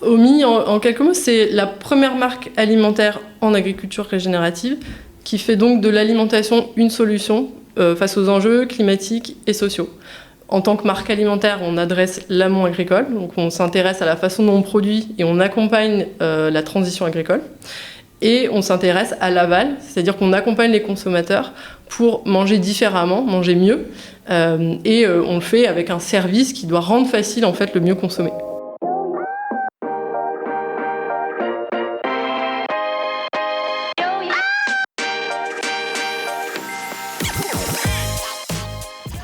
Omi, en quelques mots, c'est la première marque alimentaire en agriculture régénérative qui fait donc de l'alimentation une solution face aux enjeux climatiques et sociaux. En tant que marque alimentaire, on adresse l'amont agricole, donc on s'intéresse à la façon dont on produit et on accompagne la transition agricole. Et on s'intéresse à l'aval, c'est-à-dire qu'on accompagne les consommateurs pour manger différemment, manger mieux, et on le fait avec un service qui doit rendre facile en fait le mieux consommer.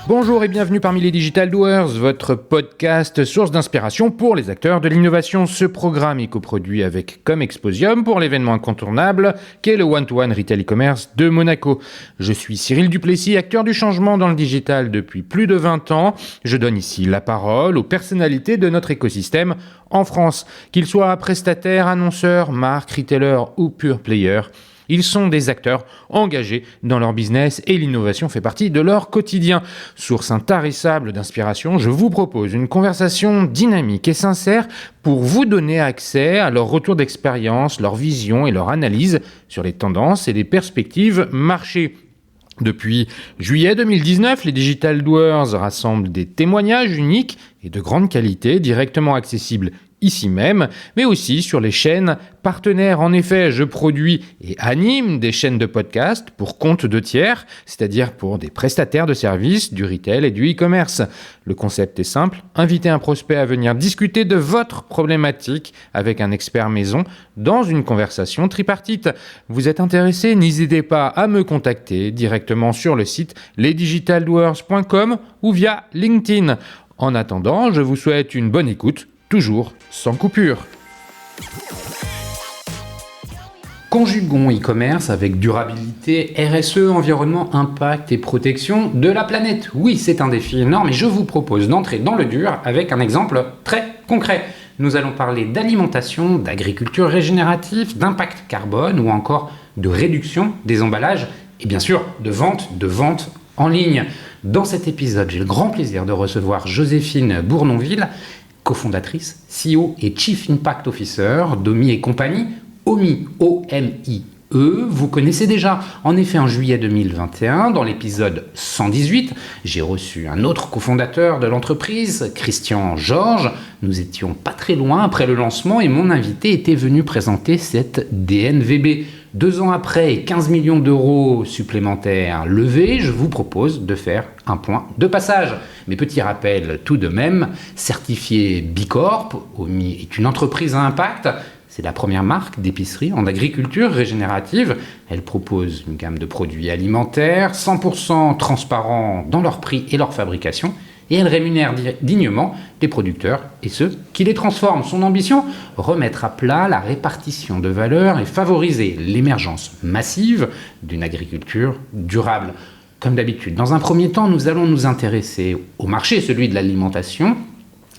Bonjour et bienvenue parmi les Digital Doers, votre podcast source d'inspiration pour les acteurs de l'innovation. Ce programme est coproduit avec Comexposium pour l'événement incontournable qu'est le One-to-One Retail e-commerce de Monaco. Je suis Cyril Duplessis, acteur du changement dans le digital depuis plus de 20 ans. Je donne ici la parole aux personnalités de notre écosystème en France, qu'ils soient prestataires, annonceurs, marques, retailers ou pure players. Ils sont des acteurs engagés dans leur business et l'innovation fait partie de leur quotidien. Source intarissable d'inspiration, je vous propose une conversation dynamique et sincère pour vous donner accès à leur retour d'expérience, leur vision et leur analyse sur les tendances et les perspectives marché. Depuis juillet 2019, les Digital Doers rassemblent des témoignages uniques et de grande qualité directement accessibles ici même, mais aussi sur les chaînes partenaires. En effet, je produis et anime des chaînes de podcast pour compte de tiers, c'est-à-dire pour des prestataires de services, du retail et du e-commerce. Le concept est simple, inviter un prospect à venir discuter de votre problématique avec un expert maison dans une conversation tripartite. Vous êtes intéressé? N'hésitez pas à me contacter directement sur le site lesdigitaldoers.com ou via LinkedIn. En attendant, je vous souhaite une bonne écoute, toujours sans coupure. Conjuguons e-commerce avec durabilité, RSE, environnement, impact et protection de la planète. Oui, c'est un défi énorme et je vous propose d'entrer dans le dur avec un exemple très concret. Nous allons parler d'alimentation, d'agriculture régénérative, d'impact carbone ou encore de réduction des emballages et bien sûr de vente en ligne. Dans cet épisode, j'ai le grand plaisir de recevoir Joséphine Bournonville, cofondatrice, CEO et Chief Impact Officer d'Omi et compagnie, Omi, O-M-I-E. Vous connaissez déjà. En effet, en juillet 2021, dans l'épisode 118, j'ai reçu un autre cofondateur de l'entreprise, Christian Georges. Nous étions pas très loin après le lancement et mon invité était venu présenter cette DNVB. 2 ans après et 15 millions d'euros supplémentaires levés, je vous propose de faire un point de passage. Mais petit rappel tout de même, certifié Bicorp, Omi est une entreprise à impact. C'est la première marque d'épicerie en agriculture régénérative. Elle propose une gamme de produits alimentaires 100% transparents dans leur prix et leur fabrication. Et elle rémunère dignement les producteurs et ceux qui les transforment. Son ambition, remettre à plat la répartition de valeur et favoriser l'émergence massive d'une agriculture durable. Comme d'habitude, dans un premier temps, nous allons nous intéresser au marché, celui de l'alimentation.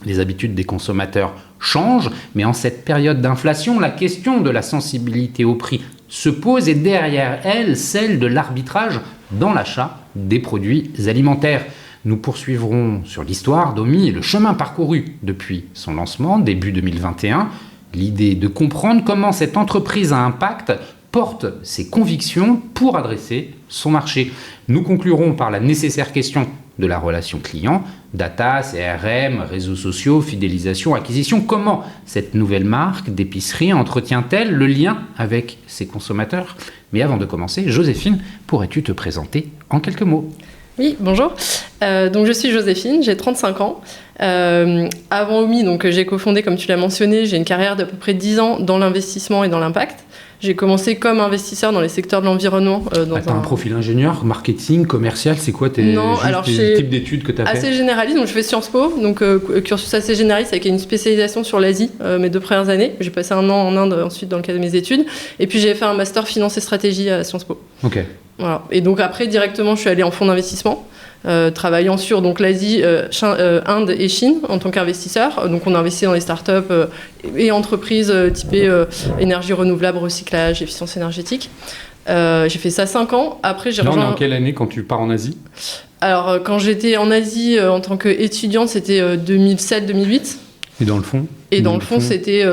Les habitudes des consommateurs changent, mais en cette période d'inflation, la question de la sensibilité au prix se pose et derrière elle, celle de l'arbitrage dans l'achat des produits alimentaires. Nous poursuivrons sur l'histoire d'Omi et le chemin parcouru depuis son lancement, début 2021. L'idée de comprendre comment cette entreprise à impact porte ses convictions pour adresser son marché. Nous conclurons par la nécessaire question de la relation client, data, CRM, réseaux sociaux, fidélisation, acquisition. Comment cette nouvelle marque d'épicerie entretient-elle le lien avec ses consommateurs? Mais avant de commencer, Joséphine, pourrais-tu te présenter en quelques mots? Oui, bonjour. Donc je suis Joséphine, j'ai 35 ans. Avant Omi, donc j'ai cofondé, comme tu l'as mentionné, j'ai une carrière d'à peu près 10 ans dans l'investissement et dans l'impact. J'ai commencé comme investisseur dans les secteurs de l'environnement. T'as un profil ingénieur, marketing, commercial, c'est quoi tes types d'études que tu as fait? Assez généraliste, donc je fais Sciences Po, donc cursus assez généraliste avec une spécialisation sur l'Asie mes 2 premières années. J'ai passé 1 an en Inde ensuite dans le cadre de mes études. Et puis j'ai fait un master finance et stratégie à Sciences Po. Ok. Voilà. Et donc après, directement, je suis allée en fonds d'investissement. Travaillant sur donc l'Asie, Inde et Chine en tant qu'investisseur. Donc on a investi dans les startups et entreprises typées énergie renouvelable, recyclage, efficience énergétique. J'ai fait ça 5 ans. Après, j'ai rejoint... on est en quelle année quand tu pars en Asie? Alors, quand j'étais en Asie en tant qu'étudiante, c'était 2007-2008. Et dans le fond c'était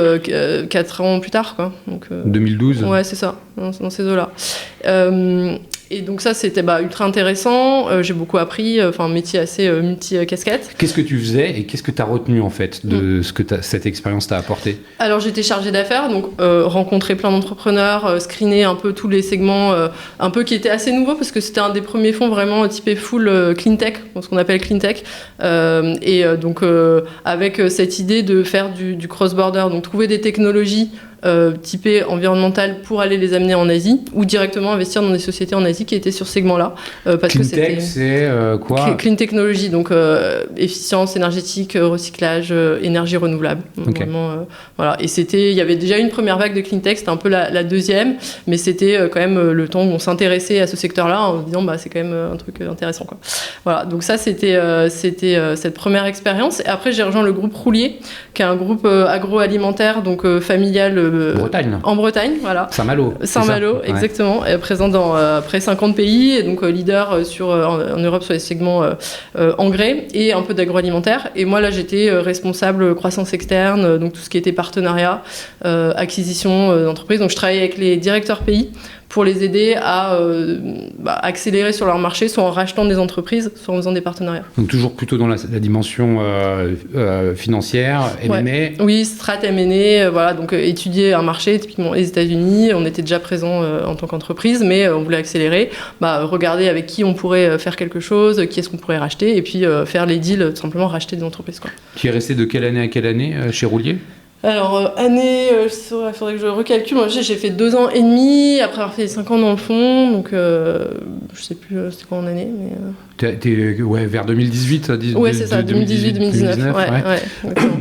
4 ans plus tard, quoi. Donc, 2012. Ouais, c'est ça, dans ces eaux-là. Et donc ça, c'était ultra intéressant. J'ai beaucoup appris, un métier assez multi-casquette. Qu'est-ce que tu faisais et qu'est-ce que tu as retenu en fait de ce que cette expérience t'a apporté? Alors j'étais chargée d'affaires, donc rencontrer plein d'entrepreneurs, screener un peu tous les segments un peu qui étaient assez nouveaux parce que c'était un des premiers fonds vraiment typé full clean tech, ce qu'on appelle clean tech. Donc avec cette idée de faire du cross-border, donc trouver des technologies typées environnementales pour aller les amener en Asie ou directement investir dans des sociétés en Asie qui étaient sur ce segment-là. Clean tech, c'est quoi? Clean technology, donc efficience énergétique, recyclage, énergie renouvelable. Okay. Vraiment, voilà. Et il y avait déjà une première vague de clean tech, c'était un peu la deuxième, mais c'était quand même le temps où on s'intéressait à ce secteur-là en se disant c'est quand même un truc intéressant, quoi. Voilà, donc ça c'était cette première expérience. Et après j'ai rejoint le groupe Roulier, qui est un groupe agroalimentaire, donc familial. Bretagne. En Bretagne, voilà. Saint-Malo. Saint-Malo, exactement. Ouais. Présent dans près 50 pays, et donc leader en Europe sur les segments engrais et un peu d'agroalimentaire. Et moi, là, j'étais responsable croissance externe, donc tout ce qui était partenariat, acquisition d'entreprises. Donc, je travaillais avec les directeurs pays pour les aider à accélérer sur leur marché, soit en rachetant des entreprises, soit en faisant des partenariats. Donc toujours plutôt dans la dimension financière, M&A. Ouais. Oui, strat M&A, voilà, donc étudier un marché, typiquement les États-Unis, on était déjà présent en tant qu'entreprise, mais on voulait accélérer, regarder avec qui on pourrait faire quelque chose, qui est-ce qu'on pourrait racheter, et puis faire les deals, tout simplement racheter des entreprises, quoi. Tu es resté de quelle année à quelle année chez Roulier? Alors, il faudrait que je recalcule. Moi, j'ai fait 2 ans et demi, après avoir fait 5 ans dans le fond, donc je sais plus c'était quoi en année. Mais, T'es vers 2018 Ouais, c'est ça, 2018-2019. Ouais, exactement.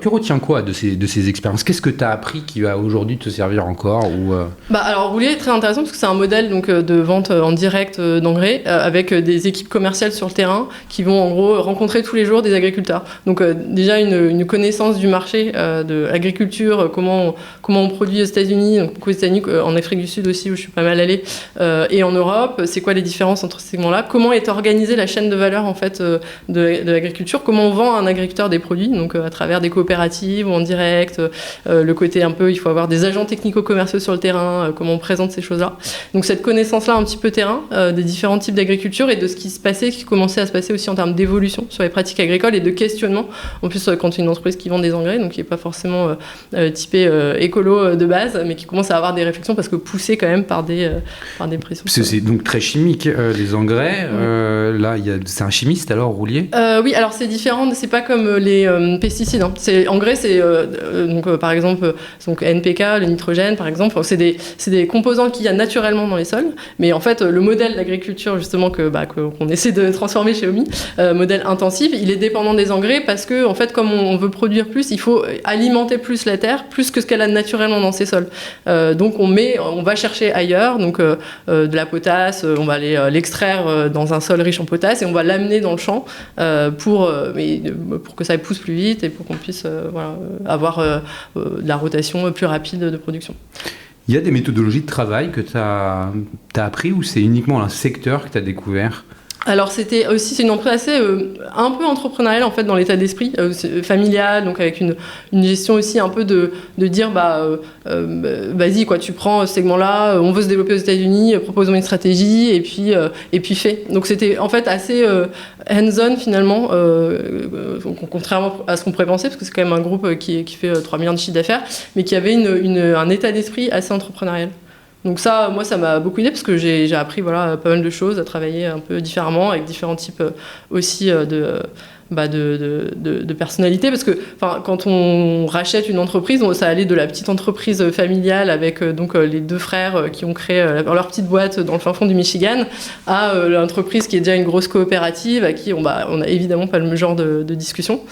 Tu retiens quoi de ces expériences? Qu'est-ce que tu as appris qui va aujourd'hui te servir encore Alors Roulier est très intéressant parce que c'est un modèle donc, de vente en direct d'engrais avec des équipes commerciales sur le terrain qui vont en gros rencontrer tous les jours des agriculteurs. Donc déjà une connaissance du marché de l'agriculture, comment on produit aux États-Unis, donc aux États-Unis, en Afrique du Sud aussi où je suis pas mal allée, et en Europe. C'est quoi les différences entre ces segments-là? Comment est organisée la chaîne de valeur en fait de l'agriculture? Comment on vend à un agriculteur des produits, donc à travers des coopératives ou en direct, le côté un peu, il faut avoir des agents technico-commerciaux sur le terrain, comment on présente ces choses-là. Donc cette connaissance-là un petit peu terrain, des différents types d'agriculture et de ce qui se passait, qui commençait à se passer aussi en termes d'évolution sur les pratiques agricoles et de questionnement. En plus, quand tu es une entreprise qui vend des engrais, donc qui n'est pas forcément typée écolo de base, mais qui commence à avoir des réflexions parce que poussée quand même par des pressions. C'est donc très chimique, les engrais. Là, c'est un chimiste alors, Roulier? Oui, alors c'est différent, c'est pas comme les pesticides. Engrais, c'est par exemple donc NPK, le nitrogène par exemple, c'est des composants qu'il y a naturellement dans les sols, mais en fait le modèle d'agriculture justement qu'on essaie de transformer chez OMI, modèle intensif, il est dépendant des engrais parce que en fait comme on veut produire plus, il faut alimenter plus la terre, plus que ce qu'elle a naturellement dans ses sols. Donc on va chercher ailleurs, donc de la potasse, on va aller l'extraire dans un sol riche en potasse et on va l'amener dans le champ pour que ça pousse plus vite et pour qu'on puisse avoir de la rotation plus rapide de production. Il y a des méthodologies de travail que tu as appris ou c'est uniquement un secteur que tu as découvert? Alors c'est une entreprise assez un peu entrepreneuriale en fait dans l'état d'esprit, familial, donc avec une gestion aussi un peu de dire vas-y quoi, tu prends ce segment-là, on veut se développer aux États-Unis, proposons une stratégie et puis fais. Donc c'était en fait assez hands-on finalement, contrairement à ce qu'on pourrait penser parce que c'est quand même un groupe qui fait 3 millions de chiffres d'affaires, mais qui avait un état d'esprit assez entrepreneurial. Donc ça, moi, ça m'a beaucoup aidé parce que j'ai appris pas mal de choses, à travailler un peu différemment avec différents types aussi de personnalité parce que quand on rachète une entreprise, ça allait de la petite entreprise familiale avec les 2 frères qui ont créé leur petite boîte dans le fin fond du Michigan à l'entreprise qui est déjà une grosse coopérative à qui on a évidemment pas le même genre de discussion.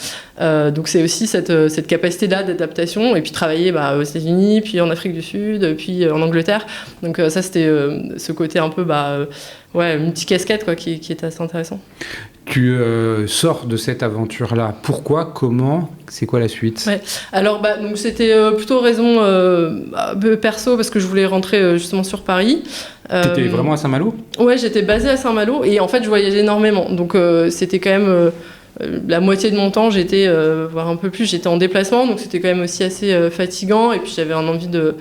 Donc c'est aussi cette capacité-là d'adaptation et puis travailler aux États-Unis, puis en Afrique du Sud, puis en Angleterre. Donc ça c'était ce côté un peu multicasquette quoi, qui était assez intéressant. Tu sors de cette aventure-là. Pourquoi? Comment? C'est quoi la suite? Ouais. Alors donc c'était plutôt raison perso parce que je voulais rentrer justement sur Paris. T'étais vraiment à Saint-Malo? Ouais, j'étais basée à Saint-Malo et en fait je voyageais énormément. Donc c'était quand même la moitié de mon temps, voire un peu plus, j'étais en déplacement, donc c'était quand même aussi assez fatigant. Et puis j'avais envie de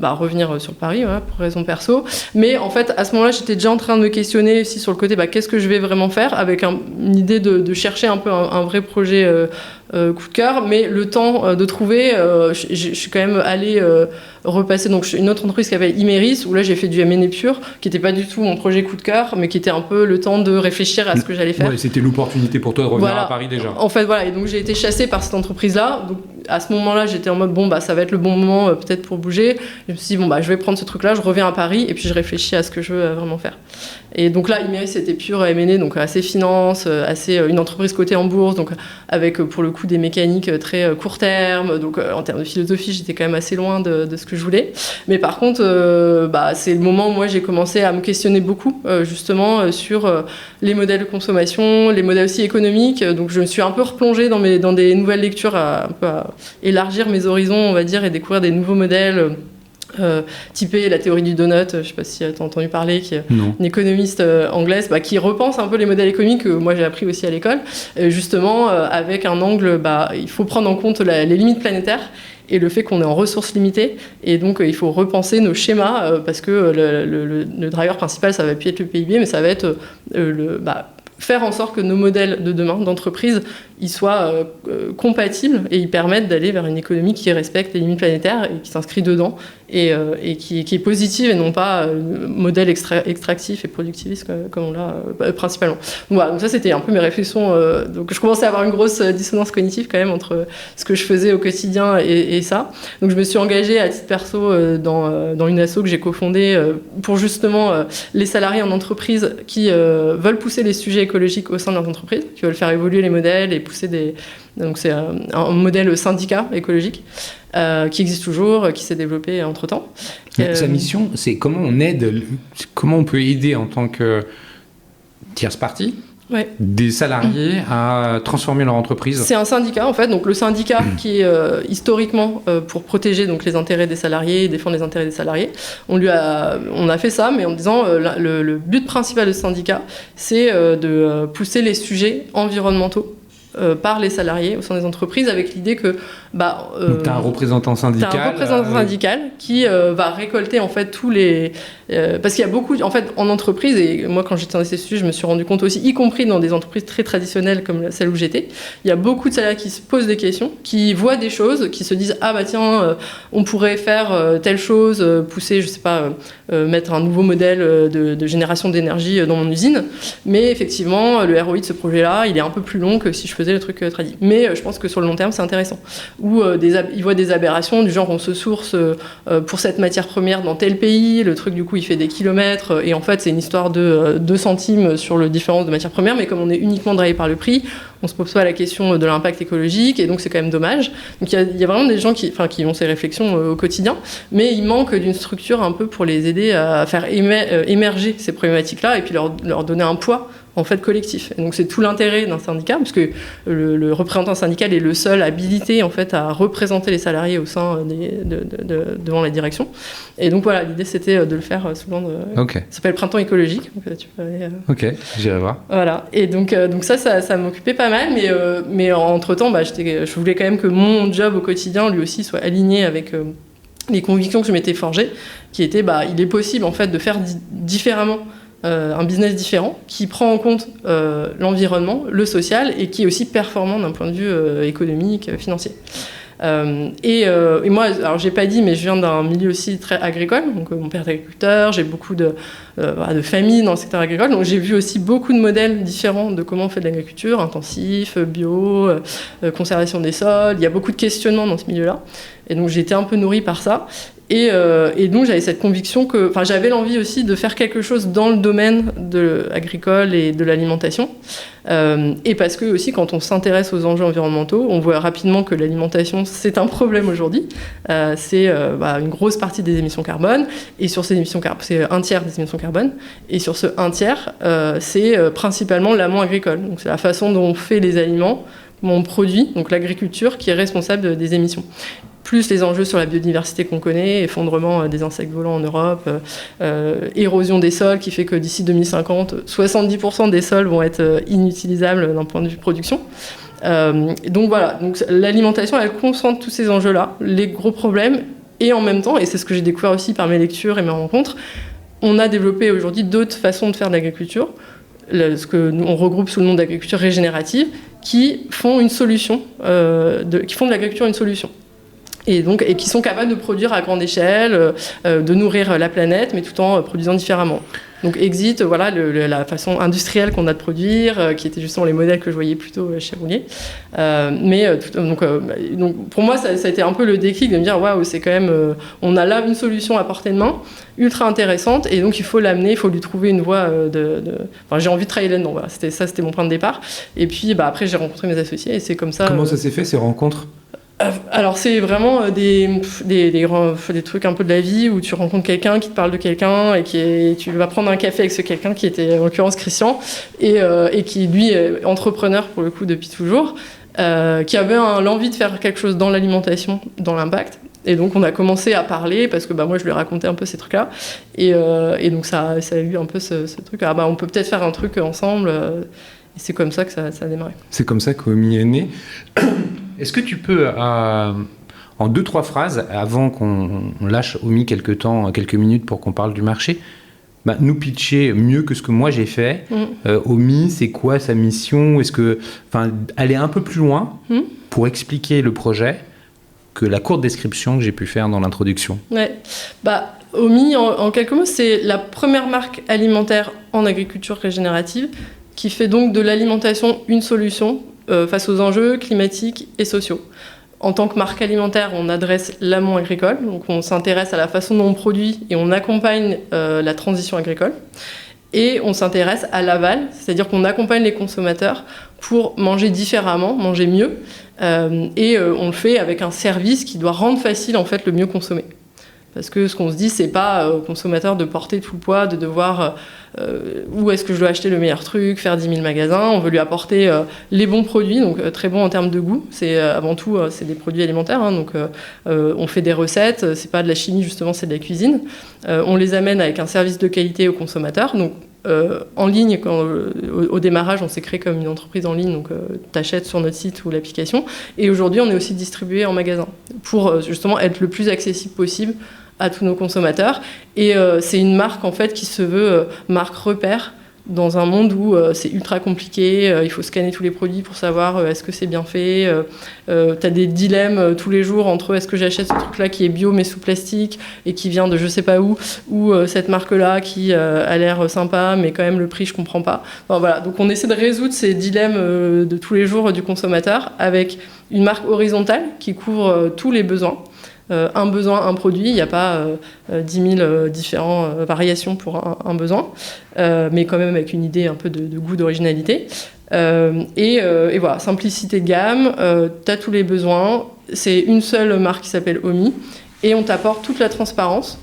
revenir sur Paris, voilà, pour raisons perso. Mais en fait, à ce moment-là, j'étais déjà en train de me questionner aussi sur le côté, qu'est-ce que je vais vraiment faire, avec une idée de chercher un peu un vrai projet coup de cœur. Mais le temps de trouver, je suis quand même allée repasser donc une autre entreprise qui s'appelle Imeris, où là j'ai fait du M&A pur, qui n'était pas du tout mon projet coup de cœur, mais qui était un peu le temps de réfléchir à ce que j'allais faire. Ouais, c'était l'opportunité pour toi de revenir à Paris déjà. En fait, voilà, et donc j'ai été chassée par cette entreprise-là. Donc à ce moment-là, j'étais en mode ça va être le bon moment peut-être pour bouger. Je me suis dit je vais prendre ce truc-là, je reviens à Paris et puis je réfléchis à ce que je veux vraiment faire. Et donc là, Imeris c'était pur M&A, donc assez finance, assez une entreprise cotée en bourse, donc avec pour le coup des mécaniques très court terme. Donc en termes de philosophie, j'étais quand même assez loin de ce que je voulais. Mais par contre, c'est le moment où moi j'ai commencé à me questionner beaucoup justement sur les modèles de consommation, les modèles aussi économiques. Donc je me suis un peu replongée dans des nouvelles lectures, à élargir mes horizons, on va dire, et découvrir des nouveaux modèles. Typé la théorie du donut, je ne sais pas si tu as entendu parler, qui est une économiste anglaise qui repense un peu les modèles économiques que moi j'ai appris aussi à l'école, justement avec un angle, il faut prendre en compte les limites planétaires et le fait qu'on est en ressources limitées, et donc il faut repenser nos schémas parce que le driver principal, ça va plus être le PIB, mais ça va être faire en sorte que nos modèles de demain d'entreprise ils soient compatibles et ils permettent d'aller vers une économie qui respecte les limites planétaires et qui s'inscrit dedans et qui est positive et non pas modèle extractif et productiviste comme on l'a principalement. Donc, voilà, donc ça c'était un peu mes réflexions. Donc je commençais à avoir une grosse dissonance cognitive quand même entre ce que je faisais au quotidien et ça. Donc je me suis engagée à titre perso dans une asso que j'ai cofondée pour justement les salariés en entreprise qui veulent pousser les sujets écologiques au sein de leur entreprise, qui veulent faire évoluer les modèles et pousser donc c'est un modèle syndicat écologique qui existe toujours, qui s'est développé entre-temps. Sa mission, c'est comment on peut aider en tant que tierce partie des salariés à transformer leur entreprise. C'est un syndicat en fait, donc le syndicat qui est historiquement pour protéger donc les intérêts des salariés et défendre les intérêts des salariés. On a fait ça, mais en disant le but principal de ce syndicat, c'est de pousser les sujets environnementaux par les salariés au sein des entreprises, avec l'idée que donc t'as un représentant syndical. T'as un représentant syndical qui va récolter en fait tous les parce qu'il y a beaucoup en fait en entreprise, et moi quand j'étais dans ces sujets je me suis rendu compte aussi, y compris dans des entreprises très traditionnelles comme celle où j'étais, il y a beaucoup de salariés qui se posent des questions, qui voient des choses, qui se disent on pourrait faire telle chose, pousser je sais pas mettre un nouveau modèle de génération d'énergie dans mon usine, mais effectivement le ROI de ce projet là il est un peu plus long que si je faisais le truc tradit, mais je pense que sur le long terme c'est intéressant. Où ils voient des aberrations du genre on se source pour cette matière première dans tel pays, le truc du coup il fait des kilomètres et en fait c'est une histoire de 2 centimes sur le différence de matière première, mais comme on est uniquement drivé par le prix, on se pose pas la question de l'impact écologique et donc c'est quand même dommage. Donc il y a vraiment des gens qui ont ces réflexions au quotidien, mais il manque d'une structure un peu pour les aider à faire émerger ces problématiques-là et puis leur donner un poids en fait collectif. Et donc c'est tout l'intérêt d'un syndicat, parce que le représentant syndical est le seul habilité en fait à représenter les salariés au sein devant la direction. Et donc voilà, l'idée c'était de le faire sous le nom de... Okay. Ça s'appelle Printemps écologique. Donc, tu peux aller, Ok, j'irai voir. Voilà. Et donc ça m'occupait pas mal, mais entre-temps, je voulais quand même que mon job au quotidien, lui aussi, soit aligné avec les convictions que je m'étais forgées, qui étaient, il est possible en fait de faire différemment un business différent qui prend en compte l'environnement, le social et qui est aussi performant d'un point de vue économique, financier. Et moi, alors j'ai pas dit, mais je viens d'un milieu aussi très agricole, donc mon père est agriculteur, j'ai beaucoup de familles dans le secteur agricole, donc j'ai vu aussi beaucoup de modèles différents de comment on fait de l'agriculture, intensif, bio, conservation des sols, il y a beaucoup de questionnements dans ce milieu-là, et donc j'ai été un peu nourrie par ça. Et donc j'avais cette conviction que, j'avais l'envie aussi de faire quelque chose dans le domaine agricole et de l'alimentation. Et parce que aussi quand on s'intéresse aux enjeux environnementaux, on voit rapidement que l'alimentation c'est un problème aujourd'hui. C'est une grosse partie des émissions carbone, et sur ces émissions carbone, c'est un tiers des émissions carbone, et sur ce un tiers, c'est principalement l'amont agricole. Donc c'est la façon dont on fait les aliments, comment on produit, donc l'agriculture qui est responsable des émissions. plus les enjeux sur la biodiversité qu'on connaît, effondrement des insectes volants en Europe, érosion des sols qui fait que d'ici 2050, 70% des sols vont être inutilisables d'un point de vue production. Donc voilà, donc l'alimentation, elle concentre tous ces enjeux-là, les gros problèmes, et en même temps, et c'est ce que j'ai découvert aussi par mes lectures et mes rencontres, on a développé aujourd'hui d'autres façons de faire de l'agriculture, ce que on regroupe sous le nom d'agriculture régénérative, qui font une solution, qui font de l'agriculture une solution. Et qui sont capables de produire à grande échelle, de nourrir la planète, mais tout en produisant différemment. Donc exit la façon industrielle qu'on a de produire, qui étaient justement les modèles que je voyais plutôt chez Roulier. Donc pour moi, ça a été un peu le déclic de me dire waouh, c'est quand même, on a là une solution à portée de main, ultra intéressante, et donc il faut l'amener, il faut lui trouver une voie Enfin, j'ai envie de travailler là-dedans. Voilà, c'était mon point de départ. Et puis après, j'ai rencontré mes associés, et c'est comme ça. Comment ça s'est fait ces rencontres? Alors c'est vraiment des trucs un peu de la vie où tu rencontres quelqu'un qui te parle de quelqu'un et tu vas prendre un café avec ce quelqu'un qui était en l'occurrence Christian et qui lui est entrepreneur pour le coup depuis toujours, qui avait l'envie de faire quelque chose dans l'alimentation, dans l'impact. Et donc on a commencé à parler parce que moi je lui ai raconté un peu ces trucs-là et donc ça a eu un peu ce truc. On peut peut-être faire un truc ensemble. Et c'est comme ça que ça a démarré. C'est comme ça qu'Omi est né. Est-ce que tu peux, en 2-3 phrases, avant qu'on lâche Omi quelques minutes pour qu'on parle du marché, nous pitcher mieux que ce que moi j'ai fait. Omi, c'est quoi sa mission? Aller un peu plus loin pour expliquer le projet que la courte description que j'ai pu faire dans l'introduction. Ouais. Omi, en quelques mots, c'est la première marque alimentaire en agriculture régénérative qui fait donc de l'alimentation une solution face aux enjeux climatiques et sociaux. En tant que marque alimentaire, on adresse l'amont agricole, donc on s'intéresse à la façon dont on produit et on accompagne la transition agricole. Et on s'intéresse à l'aval, c'est-à-dire qu'on accompagne les consommateurs pour manger différemment, manger mieux, et on le fait avec un service qui doit rendre facile en fait le mieux consommer. Parce que ce qu'on se dit, c'est pas au consommateur de porter tout le poids, de devoir où est-ce que je dois acheter le meilleur truc, faire 10 000 magasins. On veut lui apporter les bons produits, donc très bons en termes de goût. C'est avant tout c'est des produits alimentaires, donc on fait des recettes. C'est pas de la chimie justement, c'est de la cuisine. On les amène avec un service de qualité aux consommateurs. Donc en ligne, au démarrage, on s'est créé comme une entreprise en ligne, donc t'achètes sur notre site ou l'application. Et aujourd'hui, on est aussi distribué en magasin pour justement être le plus accessible possible à tous nos consommateurs. Et c'est une marque en fait qui se veut marque repère dans un monde où c'est ultra compliqué, il faut scanner tous les produits pour savoir est-ce que c'est bien fait, t'as des dilemmes tous les jours entre est-ce que j'achète ce truc-là qui est bio mais sous plastique et qui vient de je sais pas où, ou cette marque-là qui a l'air sympa mais quand même le prix je comprends pas. Enfin, voilà. Donc on essaie de résoudre ces dilemmes de tous les jours du consommateur avec une marque horizontale qui couvre tous les besoins. Un besoin, un produit, il n'y a pas 10 000 différentes variations pour un besoin, mais quand même avec une idée un peu de goût, d'originalité. Et voilà, simplicité de gamme, tu as tous les besoins, c'est une seule marque qui s'appelle Omi, et on t'apporte toute la transparence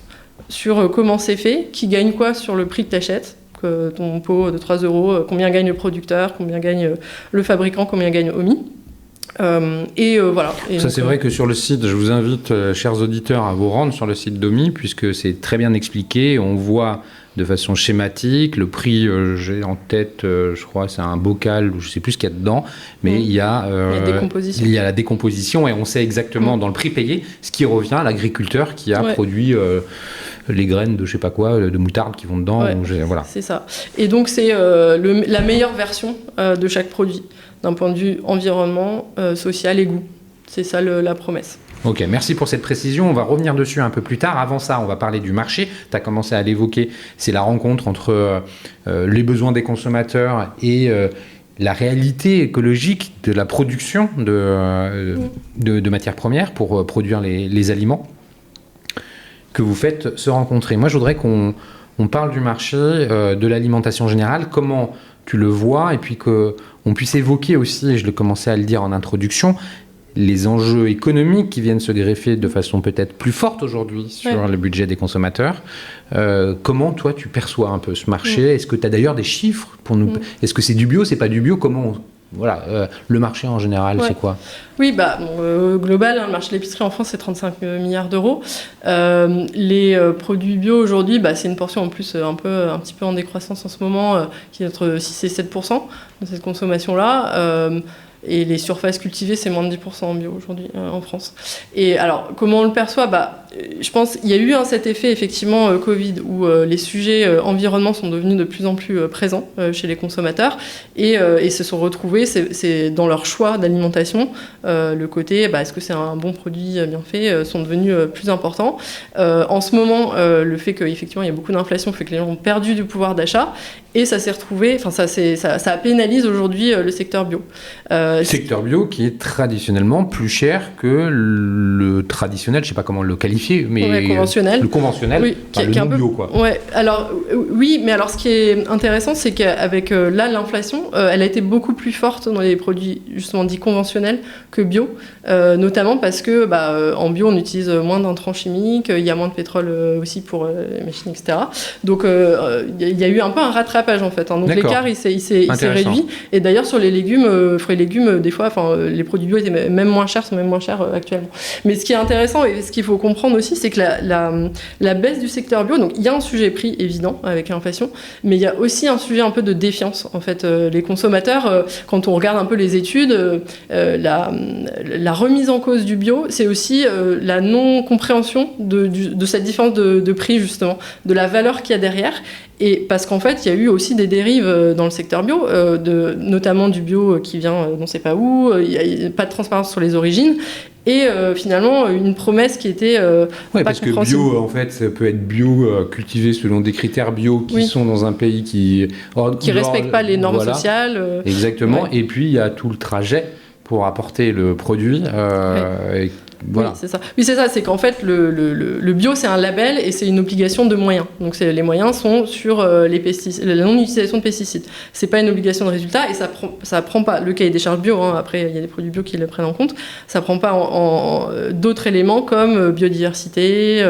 sur comment c'est fait, qui gagne quoi sur le prix que tu achètes, ton pot de 3 €, combien gagne le producteur, combien gagne le fabricant, combien gagne Omi. Voilà. Et ça, c'est vrai que sur le site, je vous invite, chers auditeurs, à vous rendre sur le site d'Omi, puisque c'est très bien expliqué. On voit de façon schématique le prix. J'ai en tête, je crois, c'est un bocal, je ne sais plus ce qu'il y a dedans, mais il y a la décomposition et on sait exactement dans le prix payé ce qui revient à l'agriculteur qui a produit les graines de je sais pas quoi, de moutarde qui vont dedans. Voilà. C'est ça. Et donc c'est la meilleure version de chaque produit, d'un point de vue environnement, social et goût. C'est ça la promesse. Ok, merci pour cette précision. On va revenir dessus un peu plus tard. Avant ça, on va parler du marché. Tu as commencé à l'évoquer. C'est la rencontre entre les besoins des consommateurs et la réalité écologique de la production de matières premières pour produire les aliments que vous faites se rencontrer. Moi, je voudrais qu'on parle du marché, de l'alimentation générale, comment tu le vois, et puis qu'on puisse évoquer aussi, et je l'ai commencé à le dire en introduction, les enjeux économiques qui viennent se greffer de façon peut-être plus forte aujourd'hui sur le budget des consommateurs. Comment, toi, tu perçois un peu ce marché ? Est-ce que tu as d'ailleurs des chiffres pour nous ? Est-ce que c'est du bio, c'est pas du bio ? Comment voilà, le marché en général, c'est quoi ? Oui, global, le marché de l'épicerie en France, c'est 35 milliards d'euros. Les produits bio aujourd'hui, c'est une portion en plus un petit peu en décroissance en ce moment, qui est entre 6 et 7% de cette consommation-là. Et les surfaces cultivées, c'est moins de 10% en bio aujourd'hui en France. Et alors, comment on le perçoit ? Je pense qu'il y a eu cet effet, effectivement, Covid, où les sujets environnement sont devenus de plus en plus présents chez les consommateurs et se sont retrouvés, c'est dans leur choix d'alimentation, le côté, est-ce que c'est un bon produit bien fait, sont devenus plus importants. En ce moment, le fait qu'effectivement, il y a beaucoup d'inflation fait que les gens ont perdu du pouvoir d'achat et ça s'est retrouvé, ça pénalise aujourd'hui le secteur bio. Secteur bio qui est traditionnellement plus cher que le traditionnel, je ne sais pas comment le qualifier, mais conventionnel. Le conventionnel, oui, le non bio, quoi. Ouais, alors oui, mais alors ce qui est intéressant, c'est qu'avec l'inflation, elle a été beaucoup plus forte dans les produits justement dits conventionnels que bio, notamment parce que en bio on utilise moins d'intrants chimiques, il y a moins de pétrole aussi pour les machines, etc. Donc il y a eu un peu un rattrapage en fait. Donc l'écart il s'est réduit. Et d'ailleurs sur les légumes, fruits et légumes, des fois, les produits bio étaient même moins chers, sont même moins chers actuellement. Mais ce qui est intéressant et ce qu'il faut comprendre aussi, c'est que la baisse du secteur bio, donc il y a un sujet prix évident avec l'inflation, mais il y a aussi un sujet un peu de défiance. En fait, les consommateurs, quand on regarde un peu les études, la remise en cause du bio, c'est aussi la non-compréhension de cette différence de prix, justement, de la valeur qu'il y a derrière. Et parce qu'en fait, il y a eu aussi des dérives dans le secteur bio, notamment du bio qui vient d'on ne sait pas où, il n'y a pas de transparence sur les origines, et finalement une promesse qui était pas parce que compréhensible. bio, en fait, ça peut être bio cultivé selon des critères bio qui sont dans un pays qui respecte pas les normes sociales. Exactement, et puis il y a tout le trajet pour apporter le produit. Voilà. Oui, c'est ça. Oui, c'est ça. C'est qu'en fait, le bio, c'est un label et c'est une obligation de moyens. Donc, les moyens sont sur les pesticides, la non-utilisation de pesticides. C'est pas une obligation de résultat et ça prend pas le cahier des charges bio. Après, il y a des produits bio qui le prennent en compte. Ça prend pas en d'autres éléments comme biodiversité,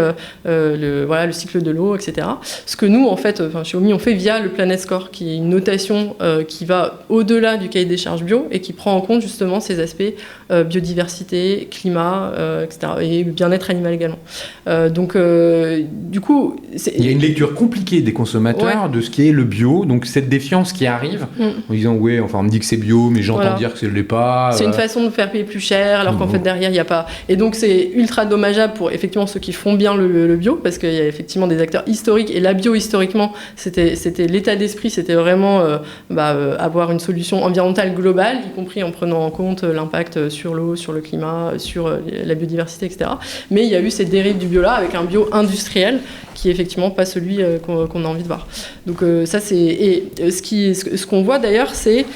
le cycle de l'eau, etc. Ce que nous, en fait, chez OMI, on fait via le Planet Score, qui est une notation qui va au-delà du cahier des charges bio et qui prend en compte justement ces aspects biodiversité, climat, etc. Et bien-être animal également. Du coup... Il y a une lecture compliquée des consommateurs de ce qui est le bio, donc cette défiance qui arrive en disant on me dit que c'est bio, mais j'entends dire que ce ne l'est pas. C'est une façon de faire payer plus cher, alors qu'en fait derrière il n'y a pas... Et donc c'est ultra dommageable pour effectivement ceux qui font bien le bio, parce qu'il y a effectivement des acteurs historiques, et la bio historiquement, c'était l'état d'esprit, c'était vraiment avoir une solution environnementale globale, y compris en prenant en compte l'impact sur l'eau, sur le climat, sur la biodiversité, etc. Mais il y a eu ces dérives du bio là, avec un bio industriel qui est effectivement pas celui qu'on a envie de voir. Donc ça c'est... Et ce qu'on voit d'ailleurs, c'est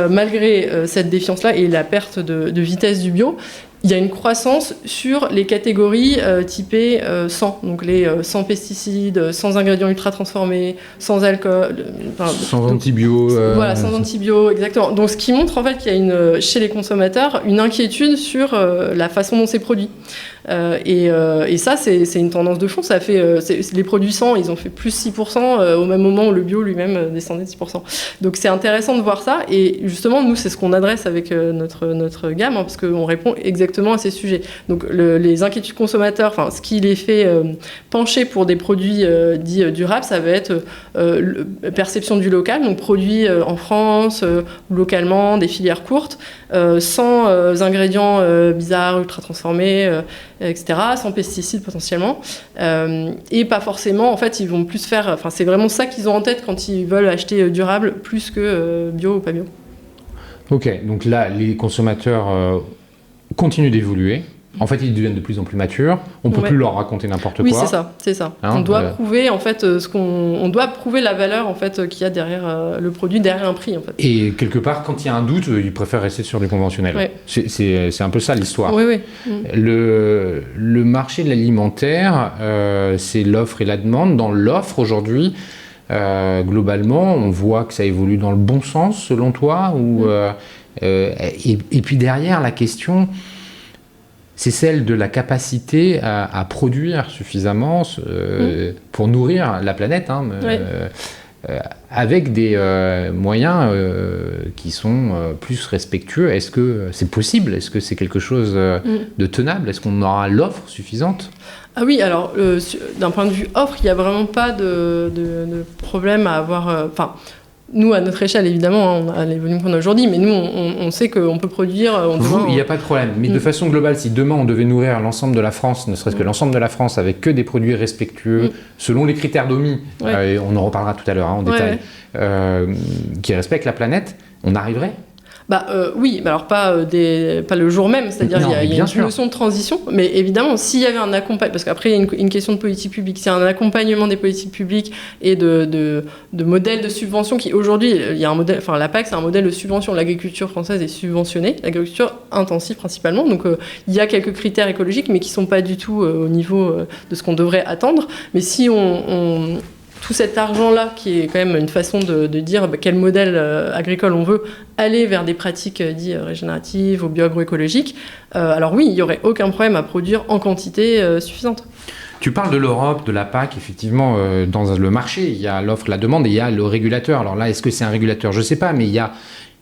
malgré cette défiance-là et la perte de vitesse du bio, il y a une croissance sur les catégories typées sans, donc les sans pesticides, sans ingrédients ultra transformés, sans alcool, sans antibio. Voilà, sans antibio, exactement. Donc ce qui montre en fait qu'il y a chez les consommateurs une inquiétude sur la façon dont c'est produit. Et ça, c'est une tendance de fond. Ça fait, les produits sans, ils ont fait plus 6% au même moment où le bio lui-même descendait de 6%. Donc c'est intéressant de voir ça. Et justement, nous, c'est ce qu'on adresse avec notre gamme, parce qu'on répond exactement à ces sujets. Donc les inquiétudes consommateurs, ce qui les fait pencher pour des produits dits durables, ça va être perception du local, donc produits en France, localement, des filières courtes, sans ingrédients bizarres, ultra transformés, etc., sans pesticides potentiellement, et pas forcément, en fait, ils vont plus faire, c'est vraiment ça qu'ils ont en tête quand ils veulent acheter durable, plus que bio ou pas bio. Ok, donc là, les consommateurs continuent d'évoluer. En fait, ils deviennent de plus en plus matures. On ne peut plus leur raconter n'importe quoi. Oui, c'est ça. On doit prouver en fait on doit prouver la valeur en fait qu'il y a derrière le produit, derrière un prix en fait. Et quelque part, quand il y a un doute, ils préfèrent rester sur du conventionnel. Ouais. C'est un peu ça l'histoire. Oui. Le marché de l'alimentaire, c'est l'offre et la demande. Dans l'offre aujourd'hui, globalement, on voit que ça évolue dans le bon sens, selon toi, et puis derrière, la question, c'est celle de la capacité à produire suffisamment pour nourrir la planète. avec des moyens qui sont plus respectueux. Est-ce que c'est possible? Est-ce que c'est quelque chose de tenable? Est-ce qu'on aura l'offre suffisante? Ah oui, alors d'un point de vue offre, il n'y a vraiment pas de problème à avoir. Nous, à notre échelle, évidemment, on a les volumes qu'on a aujourd'hui, mais nous, on sait qu'on peut produire. Il n'y a pas de problème. Mais de façon globale, si demain on devait nourrir l'ensemble de la France, ne serait-ce que l'ensemble de la France, avec que des produits respectueux, selon les critères d'OMI, on en reparlera tout à l'heure en détail, qui respectent la planète, on arriverait? Oui, mais alors pas le jour même, c'est-à-dire il y a une notion de transition, mais évidemment s'il y avait un accompagnement, parce qu'après il y a une question de politique publique, s'il y a un accompagnement des politiques publiques et de modèles de subvention qui aujourd'hui, il y a un modèle, la PAC c'est un modèle de subvention, l'agriculture française est subventionnée, l'agriculture intensive principalement, donc il y a quelques critères écologiques mais qui sont pas du tout au niveau de ce qu'on devrait attendre, mais si tout cet argent-là, qui est quand même une façon de dire quel modèle agricole on veut, aller vers des pratiques dites régénératives ou bio-agroécologiques, alors oui, il n'y aurait aucun problème à produire en quantité suffisante. Tu parles de l'Europe, de la PAC, effectivement, dans le marché, il y a l'offre, la demande et il y a le régulateur. Alors là, est-ce que c'est un régulateur? Je ne sais pas, mais il y a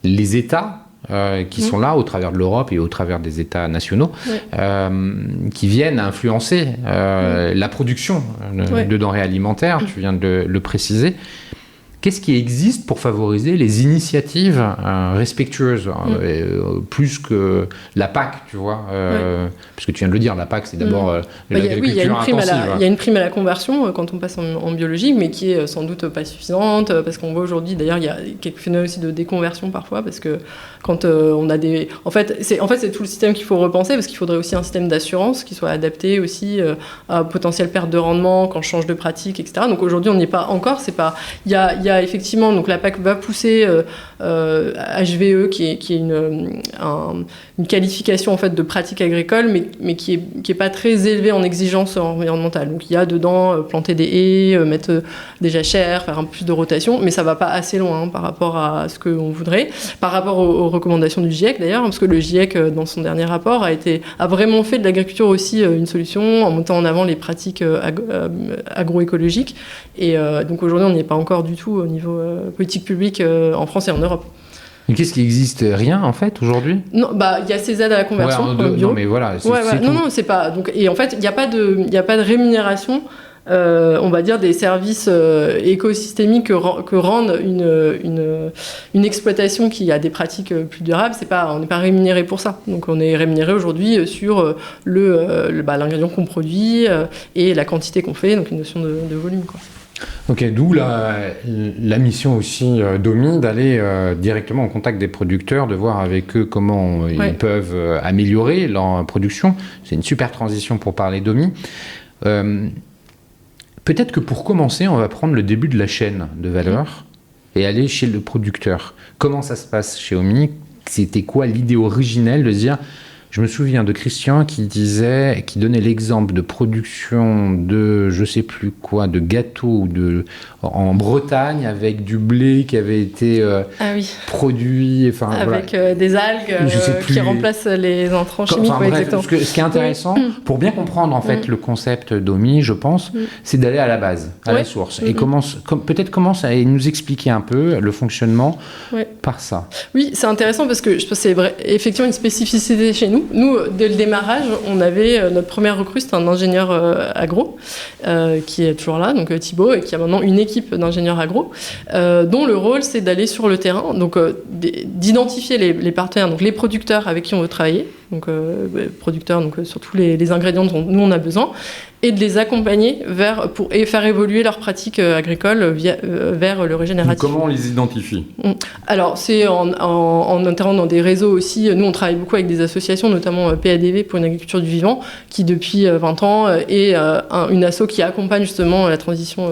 les États qui sont là au travers de l'Europe et au travers des États nationaux, qui viennent influencer la production de denrées alimentaires, tu viens de le préciser. Qu'est-ce qui existe pour favoriser les initiatives respectueuses, plus que la PAC, tu vois puisque tu viens de le dire, la PAC, c'est d'abord l'agriculture intensive. Il y a une prime à la conversion quand on passe en biologie, mais qui est sans doute pas suffisante, parce qu'on voit aujourd'hui, d'ailleurs, il y a quelques phénomènes aussi de déconversion parfois, parce que quand on a des... En fait, c'est tout le système qu'il faut repenser, parce qu'il faudrait aussi un système d'assurance qui soit adapté aussi à potentielle perte de rendement quand on change de pratique, etc. Donc aujourd'hui, on n'y est pas encore. Il y a effectivement, donc la PAC va pousser HVE, qui est une qualification en fait de pratique agricole, mais qui est pas très élevée en exigence environnementale. Donc il y a dedans planter des haies, mettre des jachères, faire un peu plus de rotation, mais ça va pas assez loin par rapport à ce qu'on voudrait, par rapport aux recommandations du GIEC d'ailleurs, parce que le GIEC dans son dernier rapport a vraiment fait de l'agriculture aussi une solution en mettant en avant les pratiques agroécologiques. Et donc aujourd'hui on n'y est pas encore du tout au niveau politique publique en France et en Europe. Mais qu'est-ce qui existe? Rien en fait aujourd'hui? Non, il y a ces aides à la conversion bio. Non mais voilà, c'est tout. Non, c'est pas. Donc, et en fait, il n'y a pas de rémunération. On va dire des services écosystémiques que rendent une exploitation qui a des pratiques plus durables. On n'est pas rémunéré pour ça. Donc on est rémunéré aujourd'hui sur l'ingrédient qu'on produit et la quantité qu'on fait, donc une notion de volume, quoi. Ok, d'où la mission aussi d'OMI d'aller directement en contact des producteurs, de voir avec eux comment ils peuvent améliorer leur production. C'est une super transition pour parler d'OMI. Peut-être que pour commencer, on va prendre le début de la chaîne de valeur et aller chez le producteur. Comment ça se passe chez OMI? C'était quoi l'idée originelle de se dire... Je me souviens de Christian qui donnait l'exemple de production de, je sais plus quoi, de gâteaux en Bretagne avec du blé qui avait été produit. Avec des algues qui remplacent les intrants chimiques. Ce qui est intéressant, pour bien comprendre en fait le concept d'OMI, je pense, c'est d'aller à la base, à la source. Et peut-être commence à nous expliquer un peu le fonctionnement par ça. Oui, c'est intéressant parce que je pense que c'est effectivement une spécificité chez nous. Nous, dès le démarrage, on avait notre première recrue, c'était un ingénieur agro qui est toujours là, donc Thibaut, et qui a maintenant une équipe d'ingénieurs agro, dont le rôle c'est d'aller sur le terrain, donc d'identifier les partenaires, donc les producteurs avec qui on veut travailler, donc producteurs donc, sur tous les ingrédients dont nous on a besoin, et de les accompagner et faire évoluer leurs pratiques agricoles vers le régénératif. Comment on les identifie? Alors, c'est en entrant dans des réseaux aussi. Nous, on travaille beaucoup avec des associations, notamment PADV pour une agriculture du vivant, qui depuis 20 ans est une asso qui accompagne justement la transition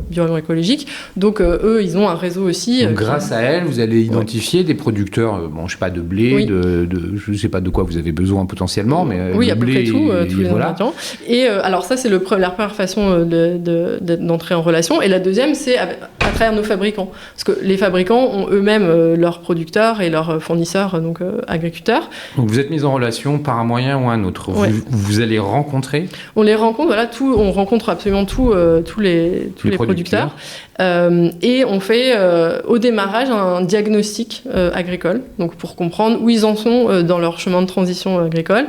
bio-agroécologique. Donc, eux, ils ont un réseau aussi. Donc, grâce à elle, vous allez identifier des producteurs, je sais pas, de blé, je ne sais pas de quoi vous avez besoin potentiellement, mais oui, à peu blé, près tout, tous les ingrédients. Et alors ça, c'est la première façon d'entrer en relation. Et la deuxième, c'est à travers nos fabricants. Parce que les fabricants ont eux-mêmes leurs producteurs et leurs fournisseurs, donc agriculteurs. Donc vous êtes mis en relation par un moyen ou un autre. Vous allez rencontrer. On les rencontre, on rencontre absolument tous les producteurs. Et on fait au démarrage un diagnostic agricole, donc pour comprendre où ils en sont dans leur chemin de transition agricole.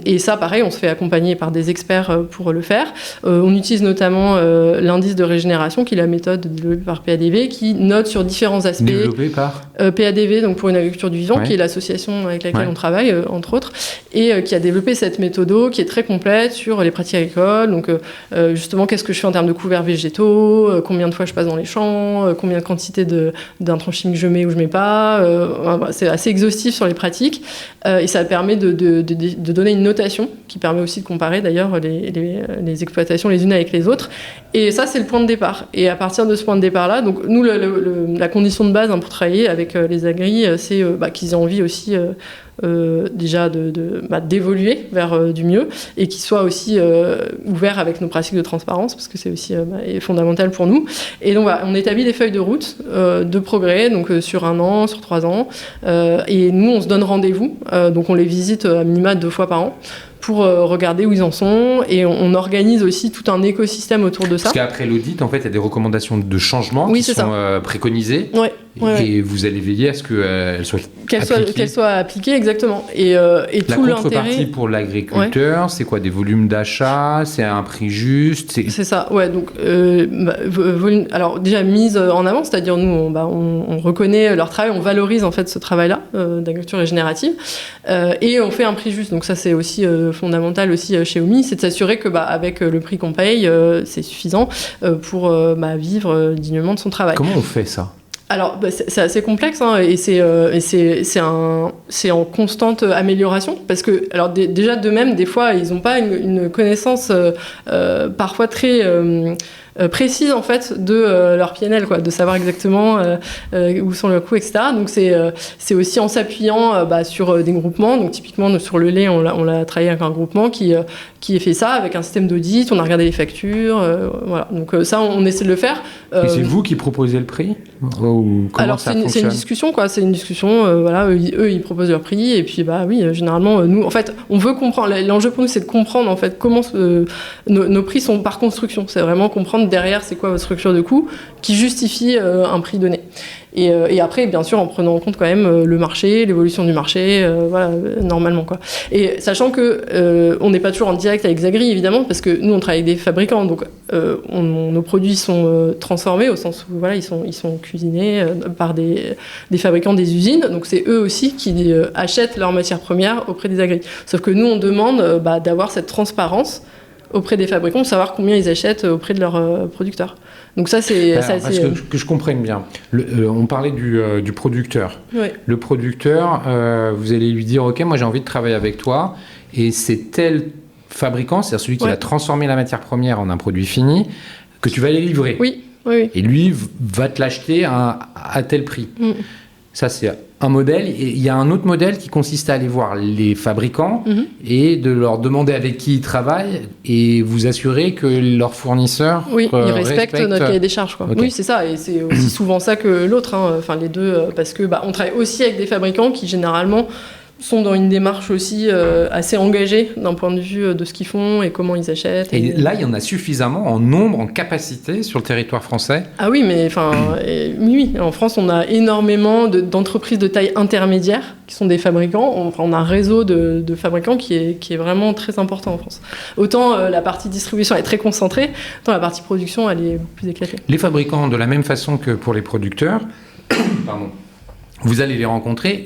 Et ça, pareil, on se fait accompagner par des experts pour le faire. On utilise notamment l'indice de régénération, qui est la méthode développée par PADV, qui note sur différents aspects. Développé par PADV, donc pour une agriculture du vivant, qui est l'association avec laquelle on travaille, entre autres, et qui a développé cette méthode qui est très complète sur les pratiques agricoles. Donc, justement, qu'est-ce que je fais en termes de couverts végétaux, combien de fois je passe dans les champs, combien de quantité d'intrants chimiques je mets ou je mets pas. C'est assez exhaustif sur les pratiques et ça permet de donner une notation qui permet aussi de comparer d'ailleurs les exploitations les unes avec les autres. Et ça, c'est le point de départ. Et à partir de ce point de départ-là, donc nous, la condition de base pour travailler avec les agris, c'est qu'ils aient envie aussi déjà d'évoluer vers du mieux et qu'ils soient aussi ouverts avec nos pratiques de transparence, parce que c'est aussi fondamental pour nous. Et donc on établit des feuilles de route de progrès, donc sur 1 an, sur 3 ans, et nous on se donne rendez-vous, donc on les visite à minima 2 fois par an pour regarder où ils en sont, et on organise aussi tout un écosystème autour de ça. Parce qu'après l'audit, en fait, il y a des recommandations de changement qui sont préconisées, et vous allez veiller à ce qu'elles soient appliquées. Qu'elles soient appliquées, exactement. Et la tout contrepartie l'intérêt pour l'agriculteur, c'est quoi? Des volumes d'achat? C'est un prix juste? C'est ça, ouais. Donc, alors déjà mise en avant, c'est-à-dire nous, on reconnaît leur travail, on valorise en fait ce travail-là d'agriculture régénérative, et on fait un prix juste. Donc ça, c'est aussi fondamental aussi chez OMI, c'est de s'assurer que avec le prix qu'on paye, c'est suffisant pour vivre dignement de son travail. Comment on fait ça? Alors, c'est assez complexe, et c'est en constante amélioration, parce que, alors déjà de même, des fois, ils n'ont pas une connaissance parfois très précise en fait de leur PNL, de savoir exactement où sont leurs coûts, etc. Donc c'est aussi en s'appuyant sur des groupements. Donc typiquement sur le lait, on l'a travaillé avec un groupement qui fait ça avec un système d'audit. On a regardé les factures, voilà. Donc ça, on essaie de le faire. Et c'est vous qui proposez le prix? Ou comment alors ça c'est fonctionne? une discussion, quoi. C'est une discussion. Voilà, eux ils proposent leur prix, et puis oui, généralement nous, en fait, on veut comprendre. L'enjeu pour nous, c'est de comprendre en fait comment nos prix sont par construction. C'est vraiment comprendre derrière c'est quoi votre structure de coût qui justifie un prix donné. Et après, bien sûr, en prenant en compte quand même le marché, l'évolution du marché, voilà, normalement, quoi. Et sachant que on n'est pas toujours en direct avec Zagri, évidemment, parce que nous, on travaille avec des fabricants, donc nos produits sont transformés au sens où voilà, ils sont cuisinés par des fabricants des usines, donc c'est eux aussi qui achètent leurs matières premières auprès des agris. Sauf que nous, on demande d'avoir cette transparence auprès des fabricants, de savoir combien ils achètent auprès de leurs producteurs. Donc ça, c'est assez... Parce que je comprenne bien. On parlait du producteur. Oui. Le producteur, vous allez lui dire, OK, moi j'ai envie de travailler avec toi, et c'est tel fabricant, c'est-à-dire celui qui va transformer la matière première en un produit fini, que tu vas aller livrer. Oui. Et lui va te l'acheter à tel prix. Ça, c'est un modèle. Et il y a un autre modèle qui consiste à aller voir les fabricants et de leur demander avec qui ils travaillent et vous assurer que leurs fournisseurs ils respectent notre cahier des charges, quoi. Okay. Oui, c'est ça. Et c'est aussi souvent ça que l'autre. Enfin, les deux, parce que on travaille aussi avec des fabricants qui, généralement, sont dans une démarche aussi assez engagée d'un point de vue de ce qu'ils font et comment ils achètent. Et là, il y en a suffisamment en nombre, en capacité sur le territoire français? Ah oui, mais oui. En France, on a énormément d'entreprises de taille intermédiaire qui sont des fabricants. On a un réseau de fabricants qui est vraiment très important en France. Autant la partie distribution est très concentrée, autant la partie production, elle est plus éclatée. Les fabricants, de la même façon que pour les producteurs, vous allez les rencontrer,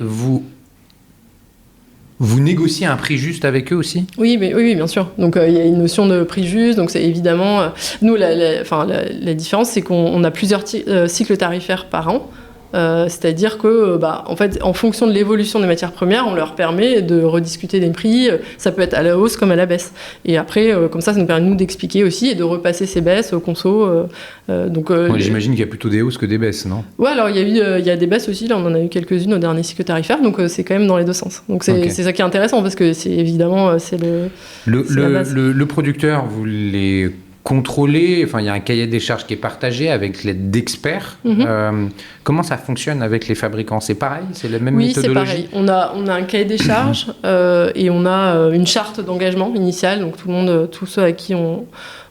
vous négociez un prix juste avec eux aussi? Oui, bien sûr. Donc il y a une notion de prix juste. Donc c'est évidemment nous la différence, c'est qu'on a plusieurs cycles tarifaires par an. C'est-à-dire que, en fait, en fonction de l'évolution des matières premières, on leur permet de rediscuter des prix. Ça peut être à la hausse comme à la baisse. Et après, comme ça nous permet nous d'expliquer aussi et de repasser ces baisses au conso. J'imagine qu'il y a plutôt des hausses que des baisses, non? Ouais, alors il y a des baisses aussi. Là, on en a eu quelques-unes au dernier cycle tarifaire. Donc c'est quand même dans les deux sens. Donc c'est ça qui est intéressant parce que c'est évidemment c'est le producteur, vous les contrôler, enfin il y a un cahier des charges qui est partagé avec l'aide d'experts. Comment ça fonctionne avec les fabricants? C'est pareil? C'est la même méthodologie? Oui, c'est pareil. On a un cahier des charges et on a une charte d'engagement initiale. Donc tout le monde, tous ceux à qui on